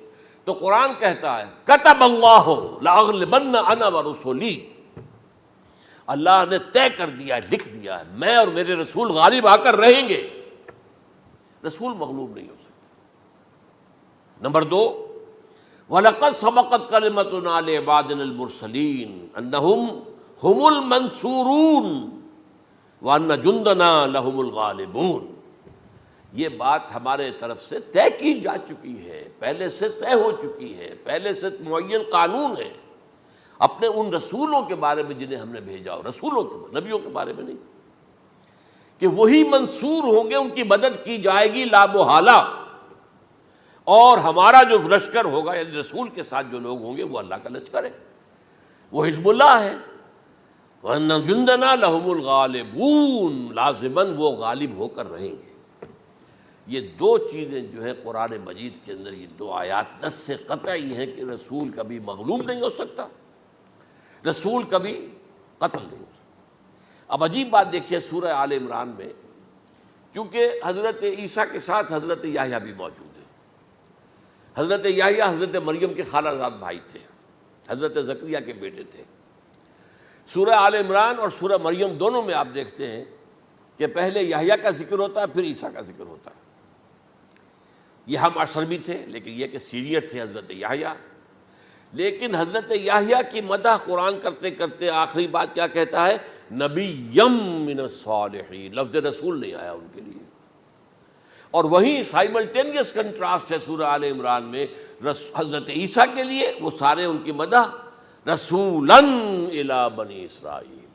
تو قرآن کہتا ہے کتب اللہ لاغلبن انا ورسلی، اللہ نے طے کر دیا ہے، لکھ دیا ہے، میں اور میرے رسول غالب آ کر رہیں گے۔ رسول مغلوب نہیں ہو سکتا۔ نمبر 2، وَلَقَدْ سَبَقَتْ كَلِمَتُنَا لِعِبَادِنَا الْمُرْسَلِينَ أَنَّهُمْ هُمُ الْمَنْصُورُونَ وَأَنَّ جُنْدَنَا لَهُمُ الْغَالِبُونَ۔ یہ بات ہمارے طرف سے طے کی جا چکی ہے، پہلے سے طے ہو چکی ہے، پہلے سے معین قانون ہے اپنے ان رسولوں کے بارے میں جنہیں ہم نے بھیجا ہو، رسولوں کے، نبیوں کے بارے میں نہیں، کہ وہی منصور ہوں گے، ان کی مدد کی جائے گی لا محالہ، اور ہمارا جو لشکر ہوگا یعنی رسول کے ساتھ جو لوگ ہوں گے وہ اللہ کا لشکر ہے، وہ حزب اللہ ہے۔ وَأَنَّ جُنْدَنَا لَهُمُ الْغَالِبُونَ، لازماً وہ غالب ہو کر رہیں گے۔ یہ 2 چیزیں جو ہے قرآن مجید کے اندر، یہ 2 آیات نص سے قطعی ہیں کہ رسول کبھی مغلوب نہیں ہو سکتا، رسول کبھی قتل نہیں ہو سکتا۔ اب عجیب بات دیکھیے سورہ آل عمران میں، کیونکہ حضرت عیسیٰ کے ساتھ حضرت یحییٰ بھی موجود ہے۔ حضرت یحییٰ حضرت مریم کے خالہ زاد بھائی تھے، حضرت زکریا کے بیٹے تھے۔ سورہ آل عمران اور سورہ مریم دونوں میں آپ دیکھتے ہیں کہ پہلے یحییٰ کا ذکر ہوتا ہے، پھر عیسیٰ کا ذکر ہوتا ہے۔ یہ ہم عصر بھی تھے، لیکن یہ کہ سینئر تھے حضرت یحییٰ۔ لیکن حضرت یحییٰ کی مدح قرآن کرتے کرتے آخری بات کیا کہتا ہے؟ نبیم من الصالحین، لفظ رسول نہیں آیا ان کے لیے۔ اور وہیں سائملٹینیس کنٹراسٹ ہے سورہ آل عمران میں حضرت عیسیٰ کے لیے، وہ سارے ان کی مدح رسولاً الی بنی اسرائیل،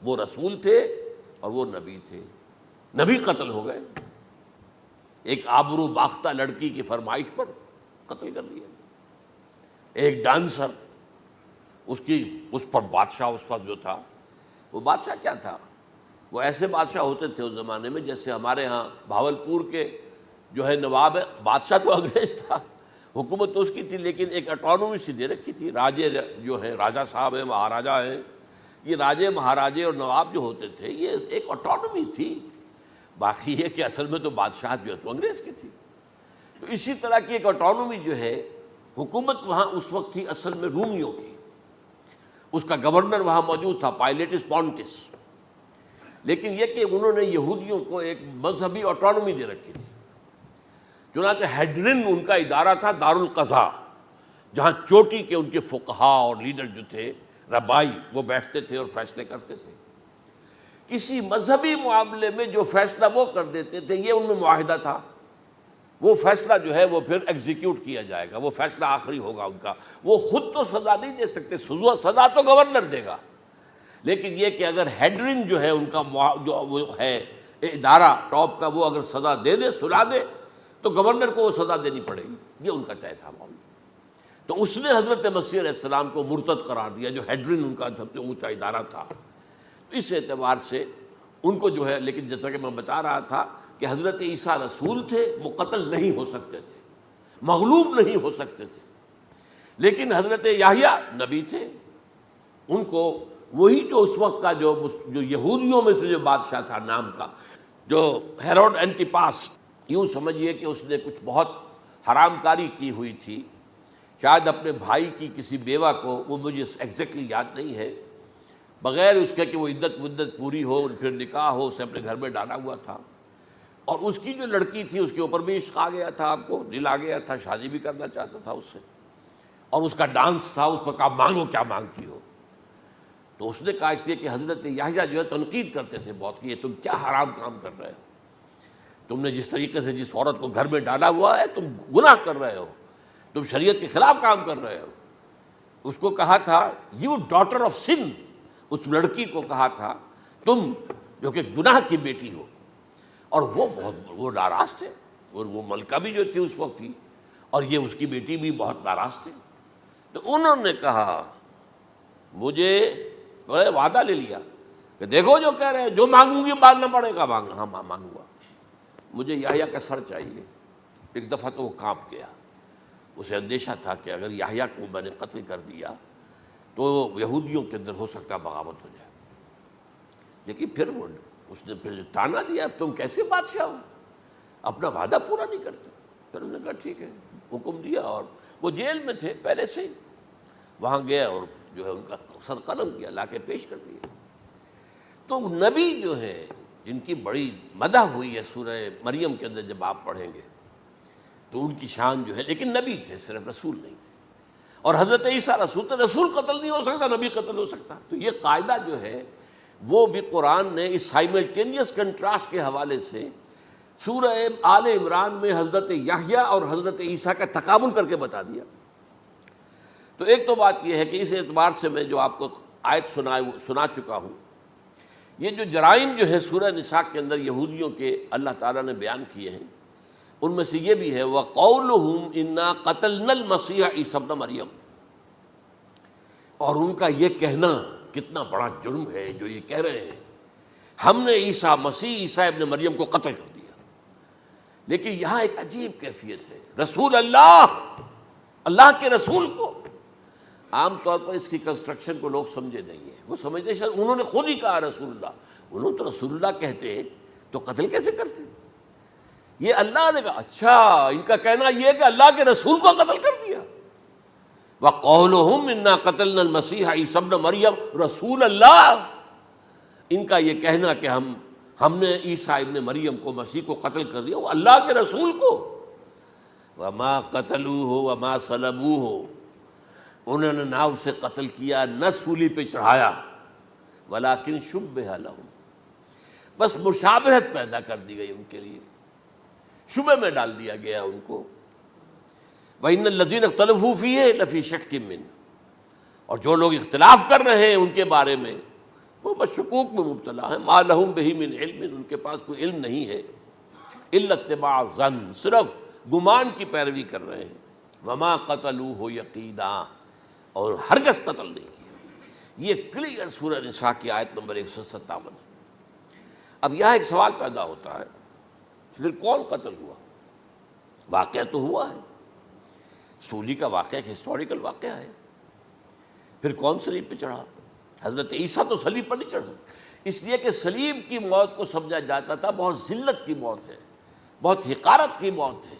وہ رسول تھے اور وہ نبی تھے۔ نبی قتل ہو گئے، ایک آبرو باختہ لڑکی کی فرمائش پر قتل کر دیا۔ ایک ڈانسر، اس پر بادشاہ اس وقت جو تھا، وہ بادشاہ کیا تھا؟ وہ ایسے بادشاہ ہوتے تھے اس زمانے میں جیسے ہمارے ہاں بھاولپور کے جو ہے نواب ہے، بادشاہ تو انگریز تھا، حکومت تو اس کی تھی، لیکن ایک اٹانومی سی دے رکھی تھی۔ راجے جو ہیں، راجہ صاحب ہیں، مہاراجہ ہیں، یہ راجے مہاراجے اور نواب جو ہوتے تھے یہ ایک اٹانومی تھی۔ باقی یہ کہ اصل میں تو بادشاہ جو ہے تو انگریز کی تھی۔ تو اسی طرح کی ایک اٹانومی جو ہے حکومت وہاں اس وقت تھی اصل میں رومیوں کی، اس کا گورنر وہاں موجود تھا پائلیٹس پونٹس، لیکن یہ کہ انہوں نے یہودیوں کو ایک مذہبی اٹانومی دے رکھی تھی۔ چنانچہ ہیڈرن ان کا ادارہ تھا، دارالقضاء، جہاں چوٹی کے ان کے فقہاء اور لیڈر جو تھے، ربائی، وہ بیٹھتے تھے اور فیصلے کرتے تھے۔ کسی مذہبی معاملے میں جو فیصلہ وہ کر دیتے تھے یہ ان میں معاہدہ تھا، وہ فیصلہ جو ہے وہ پھر ایگزیکیوٹ کیا جائے گا، وہ فیصلہ آخری ہوگا ان کا۔ وہ خود تو سزا نہیں دے سکتے، سزا تو گورنر دے گا، لیکن یہ کہ اگر ہیڈرن جو ہے ان کا جو وہ ہے ادارہ ٹاپ کا، وہ اگر سزا دے دے، سلا دے، تو گورنر کو وہ سزا دینی پڑے گی۔ یہ ان کا طے تھا معاملہ۔ تو اس نے حضرت مسیح علیہ السلام کو مرتد قرار دیا، جو ہیڈرن ان کا سب سے اونچا ادارہ تھا۔ اس اعتبار سے ان کو جو ہے، لیکن جیسا کہ میں بتا رہا تھا کہ حضرت عیسیٰ رسول تھے، وہ قتل نہیں ہو سکتے تھے، مغلوب نہیں ہو سکتے تھے، لیکن حضرت یحییٰ نبی تھے، ان کو وہی جو اس وقت کا جو یہودیوں میں سے جو بادشاہ تھا نام کا، جو ہیروڈ اینٹیپاس، یوں سمجھیے کہ اس نے کچھ بہت حرام کاری کی ہوئی تھی، شاید اپنے بھائی کی کسی بیوہ کو، وہ مجھے ایگزیکٹلی یاد نہیں ہے، بغیر اس کے کہ وہ عدت پوری ہو، پھر نکاح ہو، اسے اپنے گھر میں ڈالا ہوا تھا، اور اس کی جو لڑکی تھی اس کے اوپر بھی عشق آ گیا تھا، آپ کو دل آ گیا تھا، شادی بھی کرنا چاہتا تھا اس سے، اور اس کا ڈانس تھا، اس پر کہا مانگو کیا مانگتی ہو۔ تو اس نے کہا، اس لیے کہ حضرت یحییٰ جو ہے تنقید کرتے تھے بہت کہ یہ تم کیا حرام کام کر رہے ہو، تم نے جس طریقے سے جس عورت کو گھر میں ڈالا ہوا ہے تم گناہ کر رہے ہو، تم شریعت کے خلاف کام کر رہے ہو۔ اس کو کہا تھا یو ڈاٹر آف سن، اس لڑکی کو کہا تھا تم جو کہ گناہ کی بیٹی ہو. اور وہ ناراض تھے, اور وہ ملکہ بھی جو تھی اس وقت تھی, اور یہ اس کی بیٹی بھی بہت ناراض تھے. تو انہوں نے کہا, مجھے وعدہ لے لیا کہ دیکھو جو کہہ رہے ہیں, جو مانگوں گی مانگنا پڑے گا. ہاں مانگوں گا, مجھے یحییٰ کا سر چاہیے. ایک دفعہ تو وہ کانپ گیا, اسے اندیشہ تھا کہ اگر یحییٰ کو میں نے قتل کر دیا تو یہودیوں کے اندر ہو سکتا بغاوت ہو جائے. لیکن پھر اس نے پھر تانا دیا, تم کیسے بادشاہ ہو, اپنا وعدہ پورا نہیں کرتے. پھر انہوں نے کہا ٹھیک ہے, حکم دیا. اور وہ جیل میں تھے پہلے سے ہی, وہاں گیا اور جو ہے ان کا سر قلم کیا, لا کے پیش کر دیا. تو نبی جو ہے جن کی بڑی مدح ہوئی ہے سورہ مریم کے اندر, جب آپ پڑھیں گے تو ان کی شان جو ہے, لیکن نبی تھے, صرف رسول نہیں تھے. اور حضرت عیسیٰ رسول تھے, رسول قتل نہیں ہو سکتا, نبی قتل ہو سکتا. تو یہ قاعدہ جو ہے وہ بھی قرآن نے اس سائملٹینیس کنٹراسٹ کے حوالے سے سورہ آل عمران میں حضرت یحییٰ اور حضرت عیسیٰ کا تقابل کر کے بتا دیا. تو ایک تو بات یہ ہے کہ اس اعتبار سے میں جو آپ کو آیت سنا چکا ہوں, یہ جو جرائم جو ہے سورہ نساء کے اندر یہودیوں کے اللہ تعالیٰ نے بیان کیے ہیں, ان میں سے یہ بھی ہے وَقَوْلُهُمْ إِنَّا قَتَلْنَا الْمَسِيحَ عِيسَىٰ ابْنَ مَرْيَمَ. اور ان کا یہ کہنا کتنا بڑا جرم ہے جو یہ کہہ رہے ہیں, ہم نے عیسیٰ ابن مریم کو قتل کر دیا. لیکن یہاں ایک عجیب کیفیت ہے, رسول اللہ کے رسول کو. عام طور پر اس کی کنسٹرکشن کو لوگ سمجھے نہیں ہیں, وہ سمجھتے ہیں انہوں نے خود ہی کہا رسول اللہ, انہوں تو رسول اللہ کہتے تو قتل کیسے کرتے. یہ اللہ نے کہا, اچھا ان کا کہنا یہ ہے کہ اللہ کے رسول کو قتل کر دیا. وَقَوْلُهُمْ إِنَّا قَتَلْنَا الْمَسِيحَ عِيسَىٰ ابْنَ مَرْيَمَ رسول اللہ, ان کا یہ کہنا کہ ہم نے عیسیٰ ابن مریم کو, مسیح کو قتل کر دیا, وہ اللہ کے رسول کو. وَمَا قَتَلُوهُ وَمَا صَلَبُوهُ, انہوں نے نہ اسے قتل کیا نہ سولی پہ چڑھایا, وَلَٰكِن شُبِّهَ لَهُمْ, بس مشابہت پیدا کر دی گئی ان کے لیے, شبہ میں ڈال دیا گیا ان کو. وَإِنَّ الَّذِينَ اخْتَلَفُوا فِيهِ لَفِي شَكٍّ مِّنْهُ, اور جو لوگ اختلاف کر رہے ہیں ان کے بارے میں وہ بس شکوک میں مبتلا ہیں. مَا لَهُم بِهِ مِنْ عِلْمٍ, ان کے پاس کوئی علم نہیں ہے. إِلَّا اتِّبَاعَ الظَّنِّ, صرف گمان کی پیروی کر رہے ہیں. وَمَا قَتَلُوهُ يَقِينًا, اور ہرگز قتل نہیں کیا. یہ کلیئر سورہ نساء کی آیت نمبر 157 ہے. اب یہاں ایک سوال پیدا ہوتا ہے, پھر کون قتل ہوا؟ واقعہ تو ہوا ہے, سولی کا واقعہ ایک ہسٹوریکل واقعہ ہے. پھر کون صلیب پہ چڑھا؟ حضرت عیسیٰ تو صلیب پر نہیں چڑھ سکتے, اس لیے کہ صلیب کی موت کو سمجھا جاتا تھا بہت ذلت کی موت ہے, بہت حقارت کی موت ہے,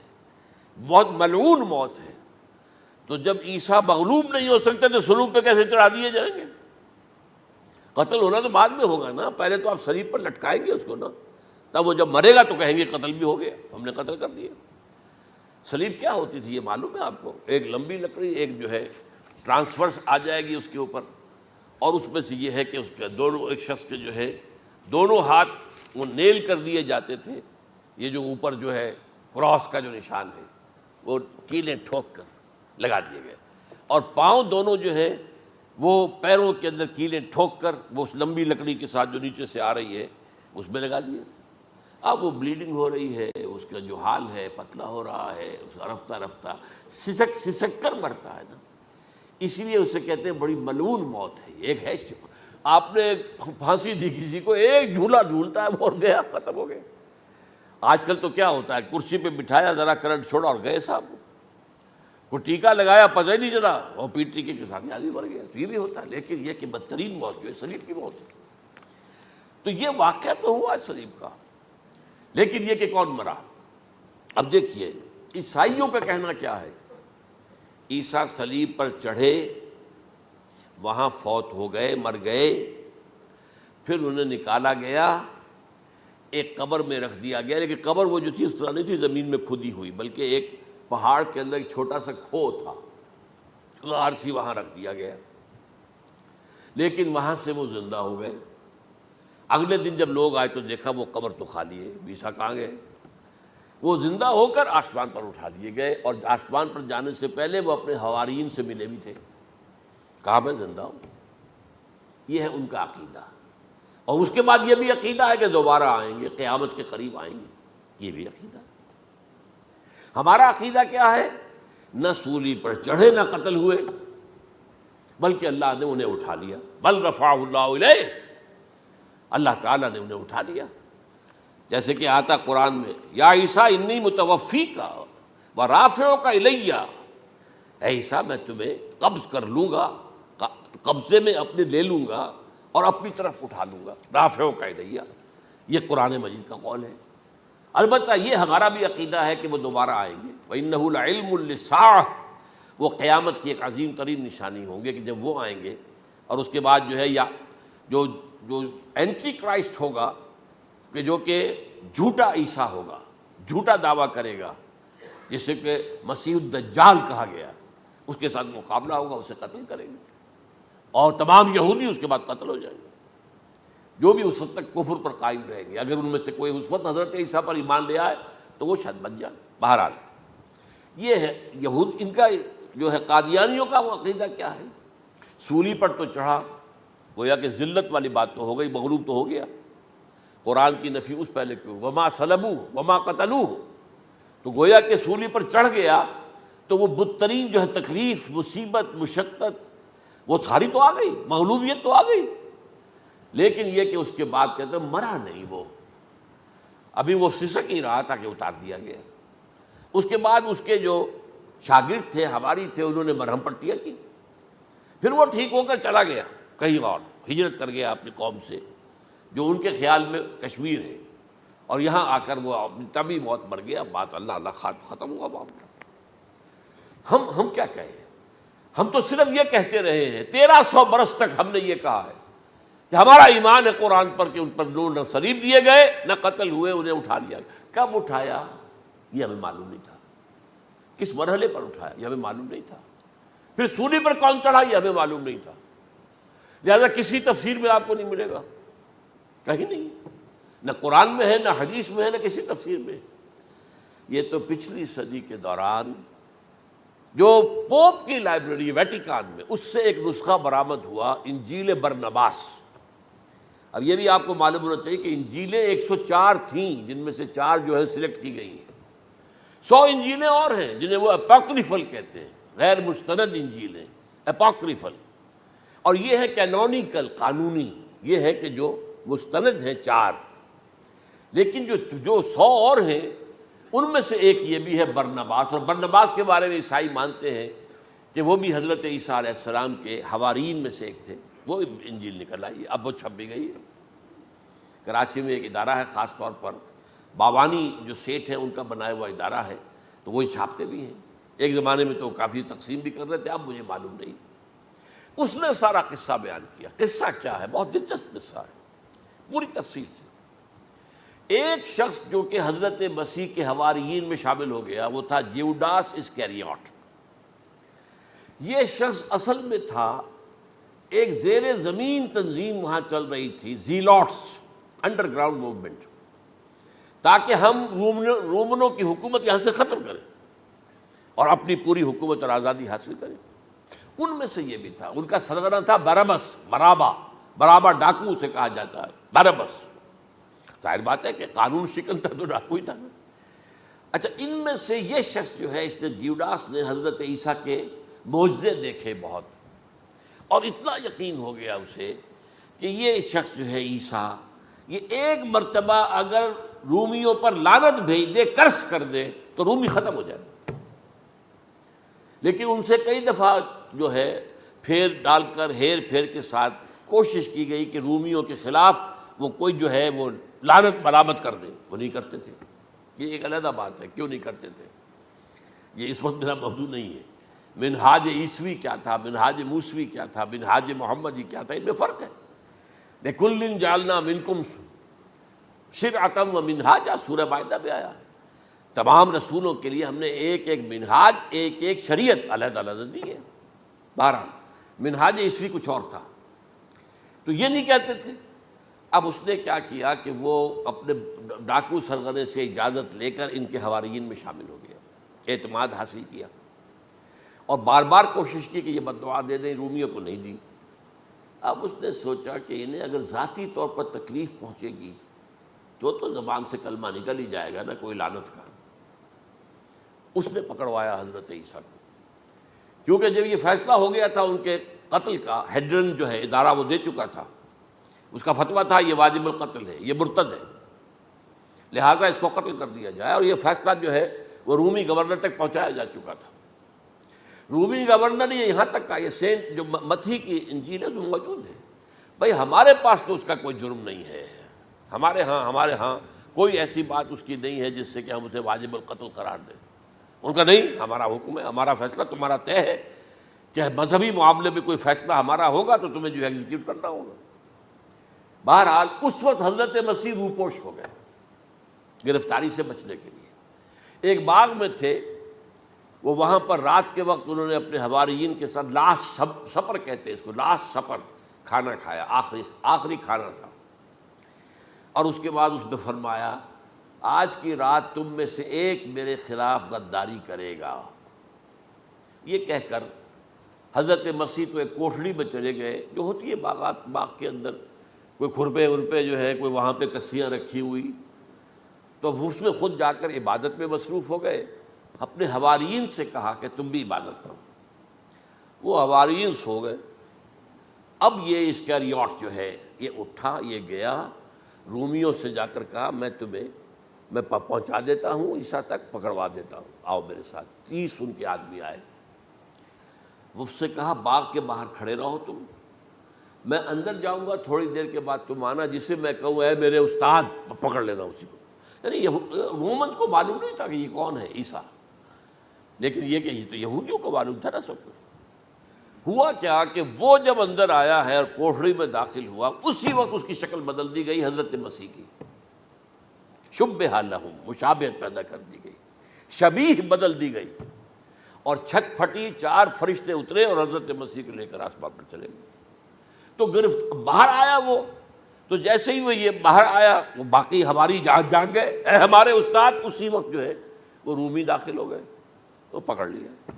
بہت ملعون موت ہے. تو جب عیسیٰ مغلوب نہیں ہو سکتے تو صلیب پہ کیسے چڑھا دیے جائیں گے؟ قتل ہونا تو بعد میں ہوگا نا, پہلے تو آپ صلیب پر لٹکائیں گے اس کو نا, تب وہ جب مرے گا تو کہیں گے قتل بھی ہو گیا, ہم نے قتل کر دیا. صلیب کیا ہوتی تھی یہ معلوم ہے آپ کو؟ ایک لمبی لکڑی, ایک جو ہے ٹرانسفرس آ جائے گی اس کے اوپر, اور اس میں سے یہ ہے کہ اس کے دونوں, ایک شخص کے جو ہے دونوں ہاتھ وہ نیل کر دیے جاتے تھے, یہ جو اوپر جو ہے کراس کا جو نشان ہے وہ کیلیں ٹھوک کر لگا دیے گئے, اور پاؤں دونوں جو ہے وہ پیروں کے اندر کیلیں ٹھوک کر وہ اس لمبی لکڑی کے ساتھ جو نیچے سے آ رہی ہے اس میں لگا دیے. اب وہ بلیڈنگ ہو رہی ہے, اس کا جو حال ہے پتلا ہو رہا ہے, اس کا رفتہ رفتہ سسک کر مرتا ہے نا, اس لیے اسے کہتے ہیں بڑی ملعون موت ہے. ایک ہے آپ نے پھانسی دی کسی کو, ایک جھولا جھولتا ہے اور گیا, ختم ہو گیا. آج کل تو کیا ہوتا ہے, کرسی پہ بٹھایا, ذرا کرنٹ چھوڑا اور گئے صاحب, کو ٹیکا لگایا پتہ ہی نہیں چلا, اور پیٹ ٹیکے کے ساتھ آدمی مر گیا. تو یہ بھی ہوتا ہے, لیکن یہ کہ بدترین موت جو ہے صلیب کی موت ہے. تو یہ واقعہ تو ہوا ہے صلیب کا, لیکن یہ کہ کون مرا. اب دیکھیے عیسائیوں کا کہنا کیا ہے, عیسیٰ صلیب پر چڑھے, وہاں فوت ہو گئے, مر گئے, پھر انہیں نکالا گیا, ایک قبر میں رکھ دیا گیا. لیکن قبر وہ جو تھی اس طرح نہیں تھی زمین میں کھودی ہوئی, بلکہ ایک پہاڑ کے اندر ایک چھوٹا سا کھو تھا, غار سی, وہاں رکھ دیا گیا. لیکن وہاں سے وہ زندہ ہو گئے. اگلے دن جب لوگ آئے تو دیکھا وہ قبر تو خالی ہے, عیسیٰ کہاں گئے؟ وہ زندہ ہو کر آسمان پر اٹھا دیے گئے, اور آسمان پر جانے سے پہلے وہ اپنے حواریین سے ملے بھی تھے, کہا میں زندہ ہوں. یہ ہے ان کا عقیدہ. اور اس کے بعد یہ بھی عقیدہ ہے کہ دوبارہ آئیں گے، قیامت کے قریب آئیں گے، یہ بھی عقیدہ ہے۔ ہمارا عقیدہ کیا ہے؟ نہ سولی پر چڑھے نہ قتل ہوئے، بلکہ اللہ نے انہیں اٹھا لیا، بل رفعہ اللہ الیہ، اللہ تعالیٰ نے انہیں اٹھا لیا۔ جیسے کہ آتا قرآن میں، یا عیسیٰ انی متوفیک ورافعک الیہ، اے عیسیٰ میں تمہیں قبض کر لوں گا، قبضے میں اپنے لے لوں گا اور اپنی طرف اٹھا لوں گا، رافعک الیہ، یہ قرآن مجید کا قول ہے۔ البتہ یہ ہمارا بھی عقیدہ ہے کہ وہ دوبارہ آئیں گے، وَإِنَّهُ لَعِلْمٌ لِلسَّاعَةِ، وہ قیامت کی ایک عظیم ترین نشانی ہوں گے کہ جب وہ آئیں گے، اور اس کے بعد جو ہے یا جو اینٹی کرائسٹ ہوگا کہ جو کہ جھوٹا عیسیٰ ہوگا، جھوٹا دعویٰ کرے گا، جسے کہ مسیح الدجال کہا گیا، اس کے ساتھ مقابلہ ہوگا، اسے قتل کریں گے، اور تمام یہودی اس کے بعد قتل ہو جائیں گے، جو بھی اس وقت تک کفر پر قائم رہیں گے۔ اگر ان میں سے کوئی اس وقت حضرت عیسیٰ پر ایمان لے آئے تو وہ شاید بن جائے۔ بہرحال یہ ہے یہود، ان کا جو ہے قادیانیوں کا وہ عقیدہ کیا ہے؟ سولی پر تو چڑھا، گویا کہ ذلت والی بات تو ہو گئی، مغلوب تو ہو گیا، قرآن کی نفی اس پہلے کیوں، وما صلبوہ وما قتلوہ، تو گویا کہ سولی پر چڑھ گیا تو وہ بدترین جو ہے تکلیف، مصیبت، مشقت، وہ ساری تو آ گئی، مغلوبیت تو آ گئی، لیکن یہ کہ اس کے بعد کہتے ہیں مرا نہیں، وہ ابھی وہ سسک ہی رہا تھا کہ اتار دیا گیا۔ اس کے بعد اس کے جو شاگرد تھے، حواری تھے، انہوں نے مرہم پٹیاں کی، پھر وہ ٹھیک ہو کر چلا گیا کہیں اور، ہجرت کر گیا اپنی قوم سے جو ان کے خیال میں کشمیر ہے، اور یہاں آ کر وہ تبھی موت مر گیا۔ بات اللہ اللہ ختم ہوا معاملہ۔ ہم کیا کہیں؟ ہم تو صرف یہ کہتے رہے ہیں، 1300 برس تک ہم نے یہ کہا ہے کہ ہمارا ایمان ہے قرآن پر کہ ان پر نہ صلیب دیے گئے نہ قتل ہوئے، انہیں اٹھا لیا گیا۔ کب اٹھایا یہ ہمیں معلوم نہیں تھا، کس مرحلے پر اٹھایا یہ ہمیں معلوم نہیں تھا، پھر سولی پر کون چڑھا یہ ہمیں معلوم نہیں تھا، لہذا کسی تفسیر میں آپ کو نہیں ملے گا، کہیں نہیں، نہ قرآن میں ہے، نہ حدیث میں ہے، نہ کسی تفسیر میں۔ یہ تو پچھلی صدی کے دوران جو پوپ کی لائبریری ویٹیکان میں، اس سے ایک نسخہ برآمد ہوا، انجیل برنباس۔ اب یہ بھی آپ کو معلوم ہونا چاہیے کہ انجیلیں 104 تھیں، جن میں سے 4 جو ہے سلیکٹ کی گئی ہیں، 100 انجیلیں اور ہیں جنہیں وہ اپوکریفل کہتے ہیں، غیر مستند انجیلیں، اپوکریفل، اور یہ ہے کینونیکل، قانونی، یہ ہے کہ جو مستند ہیں 4، لیکن جو 100 اور ہیں ان میں سے ایک یہ بھی ہے برنباس، اور برنباس کے بارے میں عیسائی مانتے ہیں کہ وہ بھی حضرت عیسیٰ علیہ السلام کے حواریین میں سے ایک تھے، وہ انجیل نکل آئی، اب وہ چھپ بھی گئی ہے۔ کراچی میں ایک ادارہ ہے خاص طور پر، باوانی جو سیٹھ ہیں ان کا بنایا ہوا ادارہ ہے، تو وہی چھاپتے بھی ہیں، ایک زمانے میں تو کافی تقسیم بھی کر رہے تھے، اب مجھے معلوم نہیں۔ اس نے سارا قصہ بیان کیا۔ قصہ کیا ہے؟ بہت دلچسپ قصہ ہے، پوری تفصیل سے۔ ایک شخص جو کہ حضرت مسیح کے حواریین میں شامل ہو گیا، وہ تھا جیوڈاس اسکیریوٹ۔ یہ شخص اصل میں تھا ایک زیر زمین تنظیم وہاں چل رہی تھی، زیلوٹس، انڈر گراؤنڈ موومنٹ، تاکہ ہم رومنوں کی حکومت یہاں سے ختم کریں اور اپنی پوری حکومت اور آزادی حاصل کریں۔ ان میں سے یہ بھی تھا، ان کا سرغنہ تھا برابس، برابا ڈاکو اسے کہا جاتا ہے، برابس۔ ظاہر بات ہے کہ قانون شکن تھا تو ڈاکو ہی تھا۔ اچھا، ان میں سے یہ شخص جو ہے، اس نے جیوڈاس نے حضرت عیسیٰ کے معجزے دیکھے بہت، اور اتنا یقین ہو گیا اسے کہ یہ شخص جو ہے عیسیٰ، یہ ایک مرتبہ اگر رومیوں پر لعنت بھیج دے، کرس کر دے، تو رومی ختم ہو جائے۔ لیکن ان سے کئی دفعہ جو ہے پھیر ڈال کر، ہیر پھیر کے ساتھ کوشش کی گئی کہ رومیوں کے خلاف وہ کوئی جو ہے وہ لعنت ملامت کر دے، وہ نہیں کرتے تھے۔ یہ ایک علیحدہ بات ہے، کیوں نہیں کرتے تھے، یہ اس وقت میرا موضوع نہیں ہے۔ منہاج عیسوی کیا تھا، منہاج موسوی کیا تھا، منہاج محمدی کیا تھا، ان میں فرق ہے۔ لِكُلٍّ جَعَلْنَا مِنْكُمْ شِرْعَةً وَمِنْهَاجًا، سورہ مائدہ میں آیا ہے، تمام رسولوں کے لیے ہم نے ایک ایک منہاج، ایک ایک شریعت علیحدہ علیحدہ دی ہے۔ بہرحال منہاج عیسوی کچھ اور تھا، تو یہ نہیں کہتے تھے۔ اب اس نے کیا کیا کہ وہ اپنے ڈاکو سرغنے سے اجازت لے کر ان کے حواریین میں شامل ہو گیا، اعتماد حاصل کیا، اور بار بار کوشش کی کہ یہ بد دعا دے دیں، رومیوں کو نہیں دی۔ اب اس نے سوچا کہ انہیں اگر ذاتی طور پر تکلیف پہنچے گی تو زبان سے کلمہ نکل ہی جائے گا نا کوئی لعنت کا. اس نے پکڑوایا حضرت عیسیٰ کو، کیونکہ جب یہ فیصلہ ہو گیا تھا ان کے قتل کا، ہیڈرن جو ہے ادارہ وہ دے چکا تھا، اس کا فتویٰ تھا یہ واجب القتل ہے، یہ مرتد ہے، لہٰذا اس کو قتل کر دیا جائے. اور یہ فیصلہ جو ہے وہ رومی گورنر تک پہنچایا جا چکا تھا. رومی گورنر نے یہاں تک کہا، یہ سینٹ جو متی کی انجیل ہے اس میں موجود ہے، بھائی ہمارے پاس تو اس کا کوئی جرم نہیں ہے، ہمارے ہاں کوئی ایسی بات اس کی نہیں ہے جس سے کہ ہم اسے واجب القتل قرار دیں. ان کا نہیں، ہمارا حکم ہے، ہمارا فیصلہ تمہارا طے ہے، چاہے مذہبی معاملے میں کوئی فیصلہ ہمارا ہوگا تو تمہیں جو ایگزیکیوٹ کرنا ہوگا. بہرحال اس وقت حضرت مسیح روپوش ہو گئے گرفتاری سے بچنے کے لیے. ایک باغ میں تھے وہ، وہاں پر رات کے وقت انہوں نے اپنے حواریین کے ساتھ لاسٹ سپر کہتے ہیں اس کو، لاسٹ سپر کھانا کھایا، آخری کھانا تھا. اور اس کے بعد اس نے فرمایا آج کی رات تم میں سے ایک میرے خلاف غداری کرے گا. یہ کہہ کر حضرت مسیح تو ایک کوٹھڑی میں چلے گئے جو ہوتی ہے باغ کے اندر، کوئی کھرپے ورپے جو ہے، کوئی وہاں پہ کسیاں رکھی ہوئی، تو اس میں خود جا کر عبادت میں مصروف ہو گئے. اپنے حواریین سے کہا کہ تم بھی عبادت کرو. وہ حواریین سو گئے. اب یہ اسکریوٹ جو ہے یہ اٹھا، یہ گیا رومیوں سے جا کر کہا میں پہنچا دیتا ہوں عیسیٰ تک، پکڑوا دیتا ہوں، آؤ میرے ساتھ. 30 ان کے آدمی آئے. اس سے کہا باغ کے باہر کھڑے رہو تم، میں اندر جاؤں گا، تھوڑی دیر کے بعد تم آنا، جسے میں کہوں اے میرے استاد، پکڑ لینا اسی کو. یعنی رومنز کو معلوم نہیں تھا کہ یہ کون ہے عیسیٰ، لیکن یہ کہ یہ تو یہودیوں کو معلوم تھا نا سب کچھ. ہوا کیا کہ وہ جب اندر آیا ہے اور کوٹھڑی میں داخل ہوا، اسی وقت اس کی شکل بدل دی گئی حضرت مسیح کی. شبہ لہم، مشابہت پیدا کر دی گئی، شبیہ بدل دی گئی، اور چھت پھٹی، 4 فرشتے اترے اور حضرت مسیح کو لے کر آسمان پر چلے گئے. تو باہر آیا وہ، تو جیسے ہی وہ یہ باہر آیا وہ باقی ہماری جان گئے، اے ہمارے استاد. اسی وقت جو ہے وہ رومی داخل ہو گئے تو پکڑ لیا.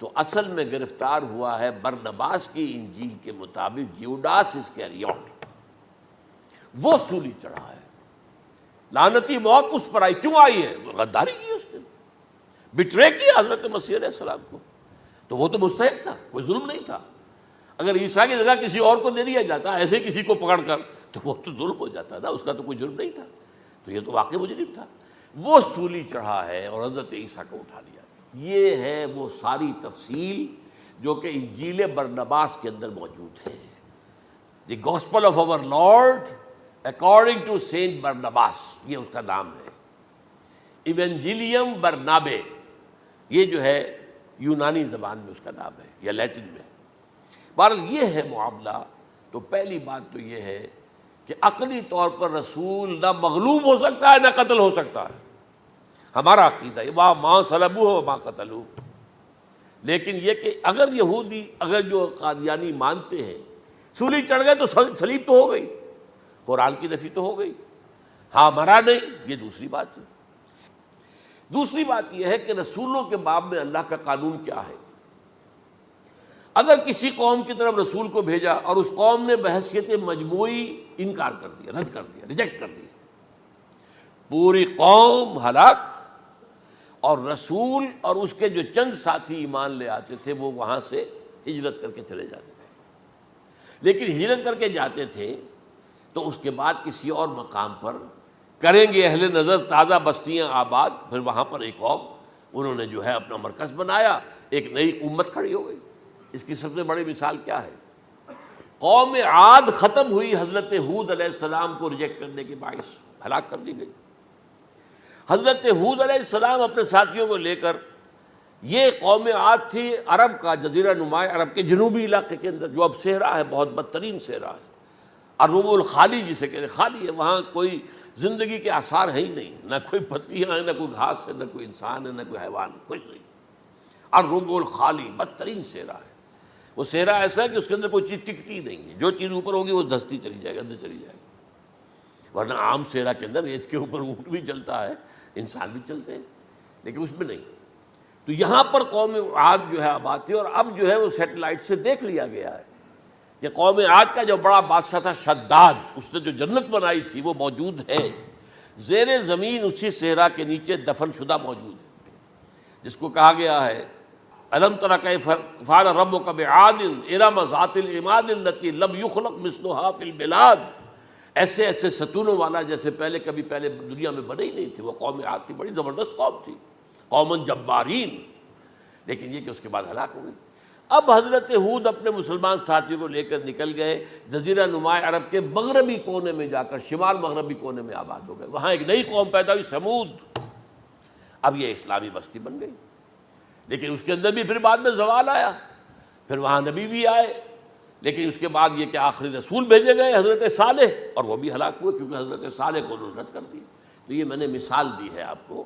تو اصل میں گرفتار ہوا ہے برنباس کی انجیل کے مطابق یوڈاس اسکریوٹ، وہ سولی چڑھا ہے. لعنتی موت اس پر آئی، کیوں آئی ہے؟ غداری کی اس نے، بٹرے کیا حضرت مسیح علیہ السلام کو. تو وہ تو مستحق تھا، کوئی ظلم نہیں تھا. اگر عیسیٰ کی جگہ کسی اور کو دے دیا جاتا ایسے کسی کو پکڑ کر تو وہ تو ظلم ہو جاتا نا، اس کا تو کوئی جرم نہیں تھا. تو یہ تو واقعی مجرم تھا. وہ سولی چڑھا ہے اور حضرت عیسیٰ کو اٹھا لیا. یہ ہے وہ ساری تفصیل جو کہ انجیل برنباس کے اندر موجود ہے. The gospel of our Lord according to Saint Barnabas, یہ اس کا نام ہے. ایونجیلیم برنابے، یہ جو ہے یونانی زبان میں اس کا نام ہے یا لیٹن میں. بہرحال یہ ہے معاملہ. تو پہلی بات تو یہ ہے کہ عقلی طور پر رسول نہ مغلوب ہو سکتا ہے نہ قتل ہو سکتا ہے. ہمارا عقیدہ ہے وہاں ماں صلبوہ و ماں قتلوہ. لیکن یہ کہ اگر یہودی، اگر جو قادیانی مانتے ہیں سولی چڑھ گئے تو صلیب تو ہو گئی، قرآن کی نفی تو ہو گئی، ہاں مرا نہیں، یہ دوسری بات ہے. دوسری بات یہ ہے کہ رسولوں کے باب میں اللہ کا قانون کیا ہے. اگر کسی قوم کی طرف رسول کو بھیجا اور اس قوم نے بحیثیت مجموعی انکار کر دیا، رد کر دیا، ریجیکٹ کر دیا، پوری قوم ہلاک، اور رسول اور اس کے جو چند ساتھی ایمان لے آتے تھے وہ وہاں سے ہجرت کر کے چلے جاتے تھے. لیکن ہجرت کر کے جاتے تھے تو اس کے بعد کسی اور مقام پر کریں گے اہل نظر تازہ بستیاں آباد. پھر وہاں پر ایک قوم انہوں نے جو ہے اپنا مرکز بنایا، ایک نئی امت کھڑی ہو گئی. اس کی سب سے بڑی مثال کیا ہے؟ قوم عاد ختم ہوئی حضرت ہود علیہ السلام کو ریجیکٹ کرنے کے باعث ہلاک کر دی گئی. حضرت ہود علیہ السلام اپنے ساتھیوں کو لے کر، یہ قوم عاد تھی عرب کا جزیرہ نما عرب کے جنوبی علاقے کے اندر، جو اب صحرا ہے، بہت بدترین صحرا ہے، الربع الخالی جسے کہتے ہیں، خالی ہے، وہاں کوئی زندگی کے آثار ہے ہی نہیں، نہ کوئی پتیاں ہیں، نہ کوئی گھاس ہے، نہ کوئی انسان ہے، نہ کوئی حیوان، کچھ نہیں. الربع الخالی، بدترین صحرا ہے. وہ صحرا ایسا ہے کہ اس کے اندر کوئی چیز ٹکتی نہیں ہے، جو چیز اوپر ہوگی وہ دھستی چلی جائے گی، اندر چلی جائے گی. ورنہ عام صحرا کے اندر ریت کے اوپر اونٹ بھی چلتا ہے، انسان بھی چلتے ہیں، لیکن اس میں نہیں. تو یہاں پر قوم عاد جو ہے آباد تھی، اور اب جو ہے وہ سیٹلائٹ سے دیکھ لیا گیا ہے کہ قوم عاد کا جو بڑا بادشاہ تھا شداد، اس نے جو جنت بنائی تھی وہ موجود ہے، زیر زمین اسی صحرا کے نیچے دفن شدہ موجود ہے، جس کو کہا گیا ہے الم تر کیف فعل ربک بعاد ارم ذات العماد التی لم یخلق مثلها فی البلاد، ایسے ایسے ستونوں والا جیسے پہلے دنیا میں بنے ہی نہیں تھے۔ وہ قوم عاد تھی، بڑی زبردست قوم تھی، قوم جبارین، لیکن یہ کہ اس کے بعد ہلاک ہو گئی۔ اب حضرت ہود اپنے مسلمان ساتھیوں کو لے کر نکل گئے، جزیرہ نماء عرب کے مغربی کونے میں جا کر، شمال مغربی کونے میں آباد ہو گئے۔ وہاں ایک نئی قوم پیدا ہوئی، سمود۔ اب یہ اسلامی بستی بن گئی، لیکن اس کے اندر بھی پھر بعد میں زوال آیا، پھر وہاں نبی بھی آئے، لیکن اس کے بعد یہ کہ آخری رسول بھیجے گئے حضرت صالح، اور وہ بھی ہلاک ہوئے کیونکہ حضرت صالح کو انہوں نے رد کر دیا۔ تو یہ میں نے مثال دی ہے آپ کو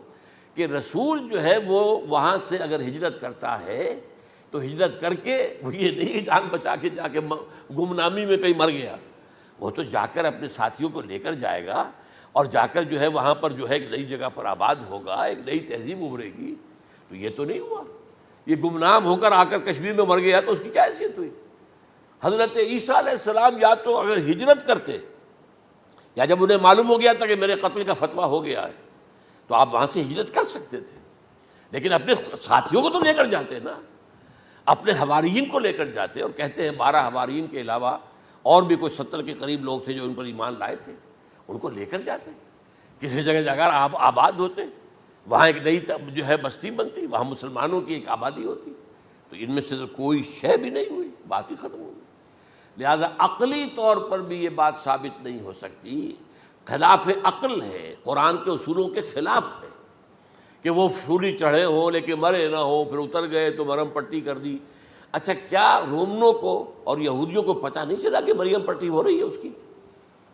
کہ رسول جو ہے وہ وہاں سے اگر ہجرت کرتا ہے تو ہجرت کر کے وہ یہ نہیں جان بچا کے جا کے گمنامی میں کہیں مر گیا، وہ تو جا کر اپنے ساتھیوں کو لے کر جائے گا، اور جا کر جو ہے وہاں پر جو ہے ایک نئی جگہ پر آباد ہوگا، ایک نئی تہذیب ابھرے گی۔ تو یہ تو نہیں ہوا، یہ گمنام ہو کر آ کر کشمیر میں مر گیا تو اس کی کیا حیثیت ہوئی؟ حضرت عیسیٰ علیہ السلام یا تو اگر ہجرت کرتے، یا جب انہیں معلوم ہو گیا تھا کہ میرے قتل کا فتویٰ ہو گیا ہے، تو آپ وہاں سے ہجرت کر سکتے تھے، لیکن اپنے ساتھیوں کو تو لے کر جاتے نا، اپنے حواریین کو لے کر جاتے، اور کہتے ہیں 12 حواریین کے علاوہ اور بھی کوئی 70 کے قریب لوگ تھے جو ان پر ایمان لائے تھے، ان کو لے کر جاتے، کسی جگہ جا کر آپ آباد ہوتے، وہاں ایک نئی جو ہے بستی بنتی، وہاں مسلمانوں کی ایک آبادی ہوتی۔ تو ان میں سے تو کوئی شے بھی نہیں ہوئی، بات ہی ختم ہو گئی۔ لہذا عقلی طور پر بھی یہ بات ثابت نہیں ہو سکتی، خلاف عقل ہے، قرآن کے اصولوں کے خلاف ہے کہ وہ سولی چڑھے ہوں لیکن مرے نہ ہوں، پھر اتر گئے تو مرہم پٹی کر دی۔ اچھا، کیا رومنوں کو اور یہودیوں کو پتہ نہیں چلا کہ مریم پٹی ہو رہی ہے اس کی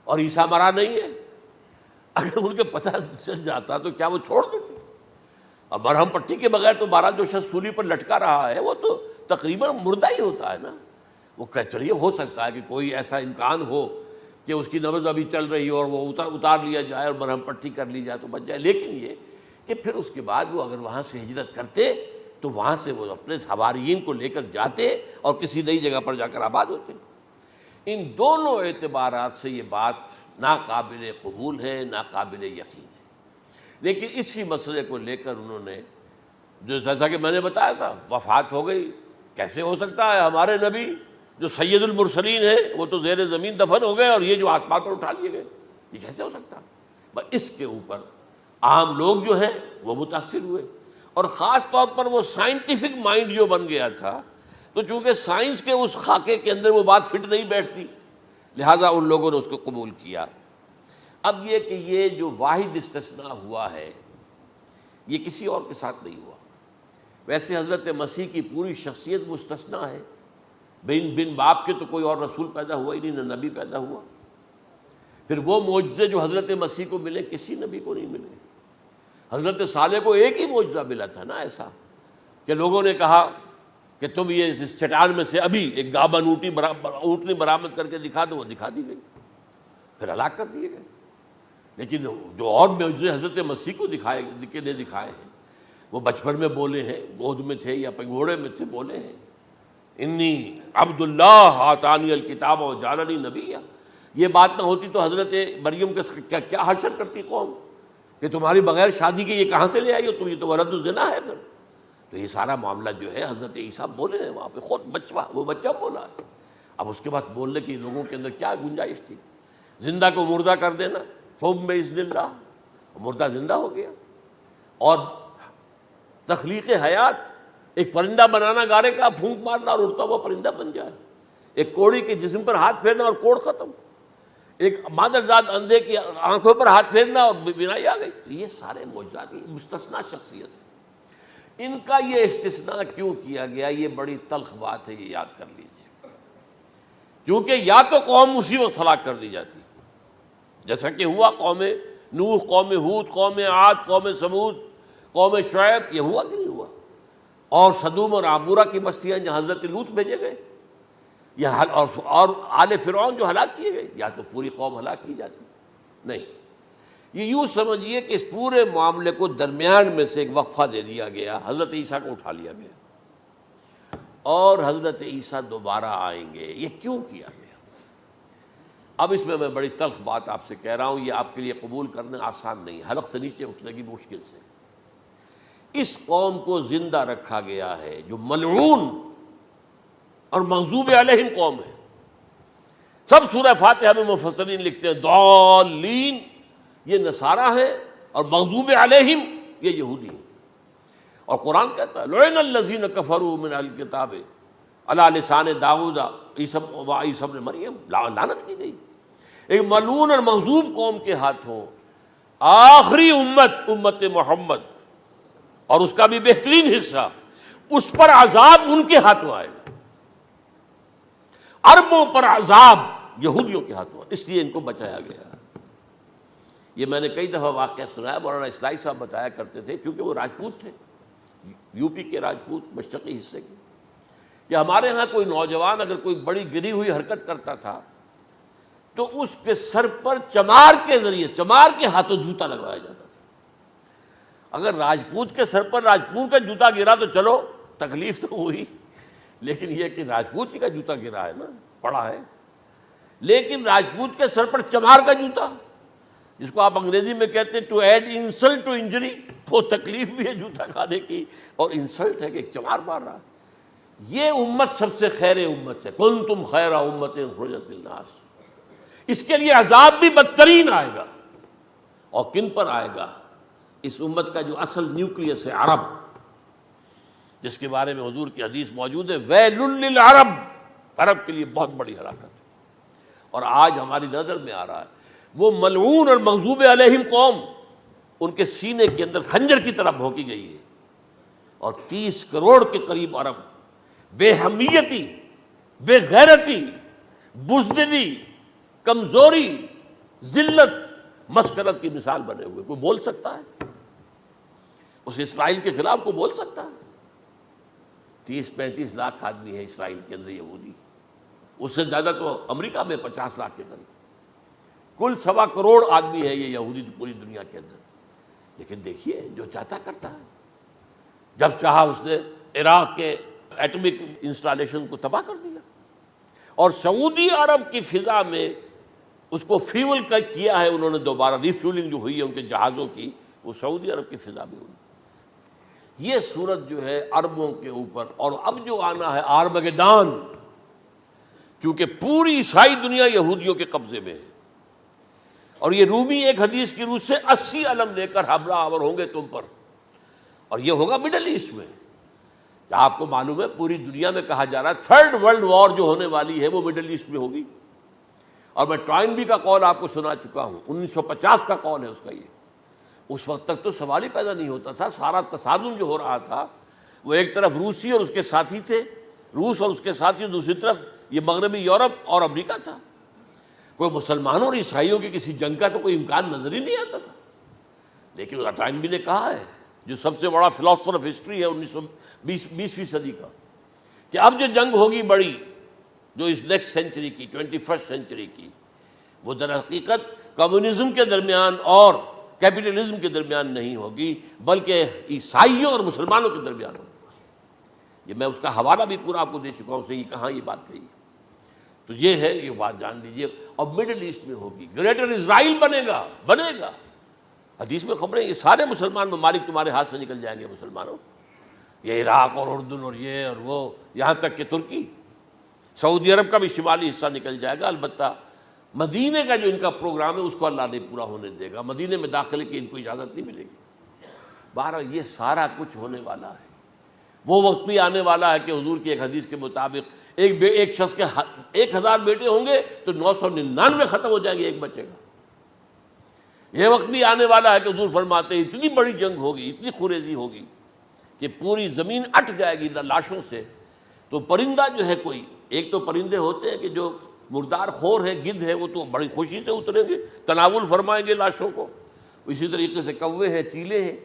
اور عیسیٰ مرا نہیں ہے؟ اگر ان کے پتہ چل جاتا تو کیا وہ چھوڑ دیتے؟ اب مرہم پٹی کے بغیر تو 12 جو شخص سولی پر لٹکا رہا ہے وہ تو تقریباً مردہ ہی ہوتا ہے نا۔ وہ کہ چلیے ہو سکتا ہے کہ کوئی ایسا امکان ہو کہ اس کی نبض ابھی چل رہی ہو اور وہ اتار لیا جائے اور مرہم پٹی کر لی جائے تو بچ جائے، لیکن یہ کہ پھر اس کے بعد وہ اگر وہاں سے ہجرت کرتے تو وہاں سے وہ اپنے حواریین کو لے کر جاتے اور کسی نئی جگہ پر جا کر آباد ہوتے۔ ان دونوں اعتبارات سے یہ بات ناقابل قبول ہے، ناقابل یقین ہے۔ لیکن اسی مسئلے کو لے کر انہوں نے، جو جیسا کہ میں نے بتایا تھا، وفات ہو گئی، کیسے ہو سکتا ہے ہمارے نبی جو سید المرسلین ہیں وہ تو زیر زمین دفن ہو گئے اور یہ جو آسمان پر اٹھا لیے گئے، یہ کیسے ہو سکتا؟ بس اس کے اوپر عام لوگ جو ہیں وہ متاثر ہوئے، اور خاص طور پر وہ سائنٹیفک مائنڈ جو بن گیا تھا، تو چونکہ سائنس کے اس خاکے کے اندر وہ بات فٹ نہیں بیٹھتی، لہٰذا ان لوگوں نے اس کو قبول کیا۔ اب یہ کہ یہ جو واحد استثناء ہوا ہے یہ کسی اور کے ساتھ نہیں ہوا۔ ویسے حضرت مسیح کی پوری شخصیت مستثنیٰ ہے، بن باپ کے تو کوئی اور رسول پیدا ہوا ہی نہیں، نہ نبی پیدا ہوا۔ پھر وہ معجزے جو حضرت مسیح کو ملے کسی نبی کو نہیں ملے۔ حضرت صالح کو ایک ہی معجزہ ملا تھا نا ایسا کہ لوگوں نے کہا کہ تم یہ اس چٹان میں سے ابھی ایک گابن اونٹنی برآمد کر کے دکھا دو، وہ دکھا دی گئی، پھر ہلاک کر دیے گئے۔ لیکن جو اور معجزے حضرت مسیح کو دکھائے ہیں وہ بچپن میں بولے ہیں، گود میں تھے یا پنگھوڑے میں تھے، بولے ہیں انی عبد اللہ آتانی الکتاب و جعلنی نبیا۔ یہ بات نہ ہوتی تو حضرت مریم کے کیا حشر کرتی قوم کہ تمہاری بغیر شادی کے یہ کہاں سے لے آئی ہو تم، یہ تو ولد الزنا ہے۔ پھر تو یہ سارا معاملہ جو ہے حضرت عیسیٰ بولے ہیں وہاں پہ، خود وہ بچہ بولا ہے۔ اب اس کے بعد بولنے کی لوگوں کے اندر کیا گنجائش تھی؟ زندہ کو مردہ کر دینا، ثم بإذن اللہ، مردہ زندہ ہو گیا، اور تخلیق حیات، ایک پرندہ بنانا گارے کا، پھونک مارنا اور اڑتا ہوا پرندہ بن جائے، ایک کوڑی کے جسم پر ہاتھ پھیرنا اور کوڑ ختم، ایک مادرزاد اندھے کی آنکھوں پر ہاتھ پھیرنا اور بینائی آ گئی۔ یہ سارے معجزات مستثنیٰ شخصیت ہے۔ ان کا یہ استثناء کیوں کیا گیا، یہ بڑی تلخ بات ہے، یہ یاد کر لیجیے، کیونکہ یا تو قوم اسی وقت ہلاک کر دی جاتی جیسا کہ ہوا قوم نوح، قوم ہود، قوم عاد، قوم سمود، قوم شعیب، یہ ہوا کہ نہیں ہوا؟ اور صدوم اور عمورہ کی بستیاں جہاں حضرت لوط بھیجے گئے، اور آل فرعون جو ہلاک کیے گئے، یا تو پوری قوم ہلاک کی جاتی؟ نہیں، یہ یوں سمجھیے کہ اس پورے معاملے کو درمیان میں سے ایک وقفہ دے دیا گیا، حضرت عیسیٰ کو اٹھا لیا گیا، اور حضرت عیسیٰ دوبارہ آئیں گے. یہ کیوں کیا گیا؟ اب اس میں بڑی تلخ بات آپ سے کہہ رہا ہوں، یہ آپ کے لیے قبول کرنا آسان نہیں، حلق سے نیچے اٹھنے کی مشکل سے. اس قوم کو زندہ رکھا گیا ہے جو ملعون اور مغضوب علیہم قوم ہے. سب سورہ فاتحہ میں مفسرین لکھتے ہیں ضالین یہ نصارہ ہیں اور مغضوب علیہم یہ یہودی ہیں. اور قرآن کہتا ہے لعن الذین کفروا من اہل الکتاب علی لسان داؤد عیسی ابن مریم، لعنت کی گئی ایک ملعون اور مغضوب قوم کے ہاتھوں. آخری امت محمد اور اس کا بھی بہترین حصہ، اس پر عذاب ان کے ہاتھوں آئے گا. عربوں پر عذاب یہودیوں کے ہاتھوں، اس لیے ان کو بچایا گیا. یہ میں نے کئی دفعہ واقعہ سنایا، مولانا اصلاحی صاحب بتایا کرتے تھے، کیونکہ وہ راجپوت تھے، یو پی کے راجپوت مشرقی حصے کے، کہ ہمارے ہاں کوئی نوجوان اگر کوئی بڑی گری ہوئی حرکت کرتا تھا تو اس کے سر پر چمار کے ذریعے، چمار کے ہاتھوں جوتا لگوایا جاتا تھا. اگر راجپوت کے سر پر راجپوت کا جوتا گرا تو چلو تکلیف تو ہوئی، لیکن یہ کہ راجپوت ہی کا جوتا گرا ہے نا، پڑا ہے. لیکن راجپوت کے سر پر چمار کا جوتا، جس کو آپ انگریزی میں کہتے ہیں to add insult to injury, وہ تکلیف بھی ہے جوتا کھانے کی اور انسلٹ ہے کہ ایک چمار مار رہا. یہ امت سب سے خیر امت ہے، کنتم خیر امت اخرجت للناس. اس کے لیے عذاب بھی بدترین آئے گا. اور کن پر آئے گا؟ اس امت کا جو اصل نیوکلیس ہے عرب، جس کے بارے میں حضور کی حدیث موجود ہے ویل للعرب، عرب کے لیے بہت بڑی ہلاکت ہے. اور آج ہماری نظر میں آ رہا ہے وہ ملعون اور مغضوب علیہم قوم ان کے سینے کے اندر خنجر کی طرح بھونکی گئی ہے. اور 30 کروڑ کے قریب عرب بے حمیتی، بے غیرتی، بزدلی، کمزوری، ذلت، مسکرت کی مثال بنے ہوئے. کوئی بول سکتا ہے اس اسرائیل کے خلاف؟ کوئی بول سکتا ہے؟ 30-35 لاکھ آدمی ہے اسرائیل کے اندر یہودی، اس سے زیادہ تو امریکہ میں 50 لاکھ کے قریب، کل 1.25 کروڑ آدمی ہے یہ یہودی پوری دنیا کے اندر. لیکن دیکھیے جو چاہتا کرتا ہے. جب چاہا اس نے عراق کے ایٹمک انسٹالیشن کو تباہ کر دیا، اور سعودی عرب کی فضا میں اس کو فیول کیا ہے انہوں نے، دوبارہ ریفیولنگ جو ہوئی ہے ان کے جہازوں کی، وہ سعودی عرب کی فضا میں ہوئی. یہ صورت جو ہے عربوں کے اوپر. اور اب جو آنا ہے آرمگدان، کیونکہ پوری عیسائی دنیا یہودیوں کے قبضے میں ہے، اور یہ رومی ایک حدیث کی روح سے 80 علم لے کر حملہ آور ہوں گے تم پر. اور یہ ہوگا مڈل ایسٹ میں. آپ کو معلوم ہے پوری دنیا میں کہا جا رہا ہے 3rd ورلڈ وار جو ہونے والی ہے وہ مڈل ایسٹ میں ہوگی. اور میں ٹوائنبی کا قول آپ کو سنا چکا ہوں، 1950 کا قول ہے اس کا. یہ اس وقت تک تو سوال ہی پیدا نہیں ہوتا تھا. سارا تصادم جو ہو رہا تھا وہ ایک طرف روسی اور اس کے ساتھی تھے، روس اور اس کے ساتھی، دوسری طرف یہ مغربی یورپ اور امریکہ تھا. کوئی مسلمانوں اور عیسائیوں کی کسی جنگ کا تو کوئی امکان نظر ہی نہیں آتا تھا. لیکن ٹائنبی نے کہا ہے، جو سب سے بڑا فلاسفر آف ہسٹری ہے 20ویں صدی کا، کہ اب جو جنگ ہوگی بڑی، جو اس نیکسٹ سینچری کی، 21st سینچری کی، وہ در حقیقت کمیونزم کے درمیان اور کیپٹلزم کے درمیان نہیں ہوگی، بلکہ عیسائیوں اور مسلمانوں کے درمیان ہوگی. یہ میں اس کا حوالہ بھی پورا آپ کو دے چکا ہوں، اس نے یہ کہاں یہ بات کہی. تو یہ ہے، یہ بات جان لیجیے. اور مڈل ایسٹ میں ہوگی، گریٹر اسرائیل بنے گا. حدیث میں خبریں، یہ سارے مسلمان ممالک تمہارے ہاتھ سے نکل جائیں گے مسلمانوں. یہ عراق اور اردن اور یہ اور وہ، یہاں تک کہ ترکی، سعودی عرب کا بھی شمالی حصہ نکل جائے گا. البتہ مدینے کا جو ان کا پروگرام ہے اس کو اللہ نہیں پورا ہونے دے گا. مدینے میں داخلے کی ان کو اجازت نہیں ملے گی. بہرحال یہ سارا کچھ ہونے والا ہے. وہ وقت بھی آنے والا ہے کہ حضور کی ایک حدیث کے مطابق ایک شخص کے 1000 بیٹے ہوں گے تو 999 ختم ہو جائیں گے، ایک بچے گا. یہ وقت بھی آنے والا ہے کہ حضور فرماتے ہیں اتنی بڑی جنگ ہوگی، اتنی خوریزی ہوگی کہ پوری زمین اٹ جائے گی لاشوں سے. تو پرندہ جو ہے، کوئی ایک تو پرندے ہوتے ہیں کہ جو مردار خور ہے، گدھ ہے، وہ تو بڑی خوشی سے اتریں گے، تناول فرمائیں گے لاشوں کو. اسی طریقے سے کوے ہیں، چیلے ہیں.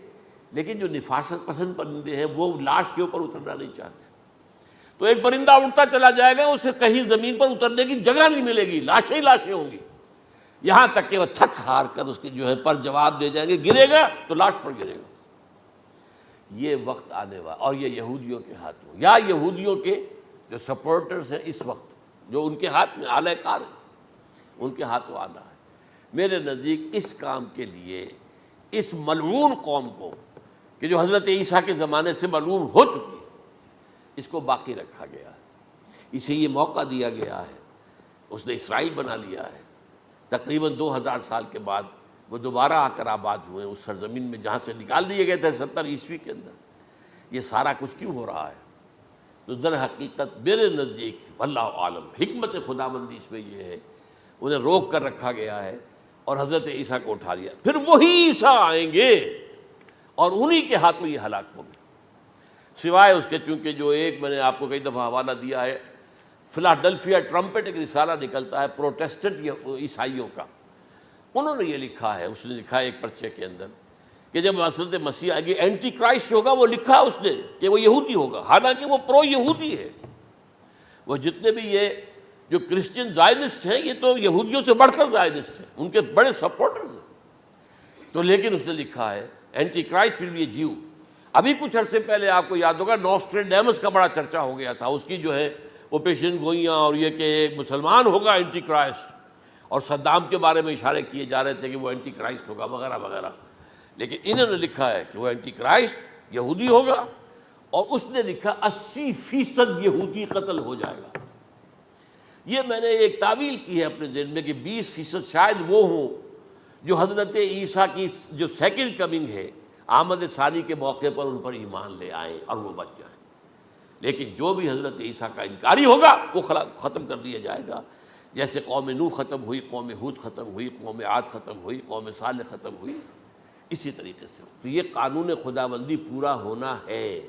لیکن جو نفاست پسند پرندے ہیں وہ لاش کے اوپر اترنا نہیں چاہتے. تو ایک پرندہ اڑتا چلا جائے گا، اسے کہیں زمین پر اترنے کی جگہ نہیں ملے گی، لاشیں ہی لاشیں ہوں گی. یہاں تک کہ وہ تھک ہار کر اس کے جو ہے پر جواب دے جائیں گے، گرے گا تو لاش پر گرے گا. یہ وقت آنے والا، اور یہ یہودیوں کے ہاتھوں، یا یہودیوں کے جو سپورٹرز ہیں اس وقت، جو ان کے ہاتھ میں آلہ کار ہیں، ان کے ہاتھوں آنا ہے۔ میرے نزدیک اس کام کے لیے اس ملعون قوم کو، کہ جو حضرت عیسیٰ کے زمانے سے ملعون ہو چکی ہے، اس کو باقی رکھا گیا ہے، اسے یہ موقع دیا گیا ہے۔ اس نے اسرائیل بنا لیا ہے، تقریباً 2000 سال کے بعد وہ دوبارہ آ کر آباد ہوئے اس سرزمین میں جہاں سے نکال دیے گئے تھے 70 عیسوی کے اندر۔ یہ سارا کچھ کیوں ہو رہا ہے؟ تو در حقیقت میرے نزدیک واللہ عالم حکمت خداوندی اس میں یہ ہے، انہیں روک کر رکھا گیا ہے اور حضرت عیسیٰ کو اٹھا لیا۔ پھر وہی عیسیٰ آئیں گے اور انہی کے ہاتھ میں یہ ہلاک ہوں گے، سوائے اس کے چونکہ جو ایک میں نے آپ کو کئی دفعہ حوالہ دیا ہے، فلاڈلفیا ٹرمپٹ ایک رسالہ نکلتا ہے پروٹیسٹنٹ عیسائیوں کا، انہوں نے یہ لکھا ہے، اس نے لکھا ہے ایک پرچے کے اندر کہ جب حضرت مسیح آئے گی اینٹی کرائسٹ ہوگا، وہ لکھا اس نے کہ وہ یہودی ہوگا، حالانکہ وہ پرو یہودی ہے۔ وہ جتنے بھی یہ جو کرسچن زائنسٹ ہیں، یہ تو یہودیوں سے بڑھ کر زائنسٹ ہیں، ان کے بڑے سپورٹرز ہیں۔ تو لیکن اس نے لکھا ہے اینٹی کرائسٹ ول بی اے جیو۔ ابھی کچھ عرصے پہلے آپ کو یاد ہوگا نوسٹریڈیمس کا بڑا چرچا ہو گیا تھا، اس کی جو ہے وہ پیشن گوئیاں، اور یہ کہ ایک مسلمان ہوگا اینٹی کرائسٹ، اور صدام کے بارے میں اشارے کیے جا رہے تھے کہ وہ اینٹی کرائسٹ ہوگا وغیرہ وغیرہ۔ لیکن انہوں نے لکھا ہے کہ وہ اینٹی کرائسٹ یہودی ہوگا، اور اس نے لکھا 80% یہودی قتل ہو جائے گا۔ یہ میں نے ایک تعویل کی ہے اپنے ذہن میں کہ 20% شاید وہ ہوں جو حضرت عیسیٰ کی جو سیکنڈ کمنگ ہے، آمد ثانی کے موقع پر ان پر ایمان لے آئیں اور وہ بچ جائیں۔ لیکن جو بھی حضرت عیسیٰ کا انکاری ہوگا وہ ختم کر دیا جائے گا، جیسے قوم نوح ختم ہوئی، قوم ہود ختم ہوئی، قوم عاد ختم ہوئی، قوم صالح ختم ہوئی، اسی طریقے سے۔ تو یہ قانون خداوندی پورا ہونا ہے۔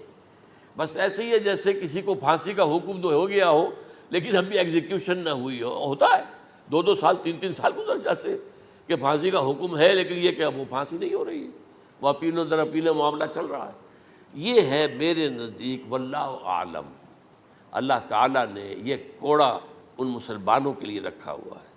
بس ایسے ہی ہے جیسے کسی کو پھانسی کا حکم تو ہو گیا ہو لیکن ابھی ایگزیکیوشن نہ ہوئی ہو، ہوتا ہے 2 سال 3 سال گزر جاتے ہیں کہ پھانسی کا حکم ہے، لیکن یہ کہ اب وہ پھانسی نہیں ہو رہی ہے، وہ اپیل در اپیل معاملہ چل رہا ہے۔ یہ ہے میرے نزدیک واللہ عالم، اللہ تعالیٰ نے یہ کوڑا ان مسلمانوں کے لیے رکھا ہوا ہے۔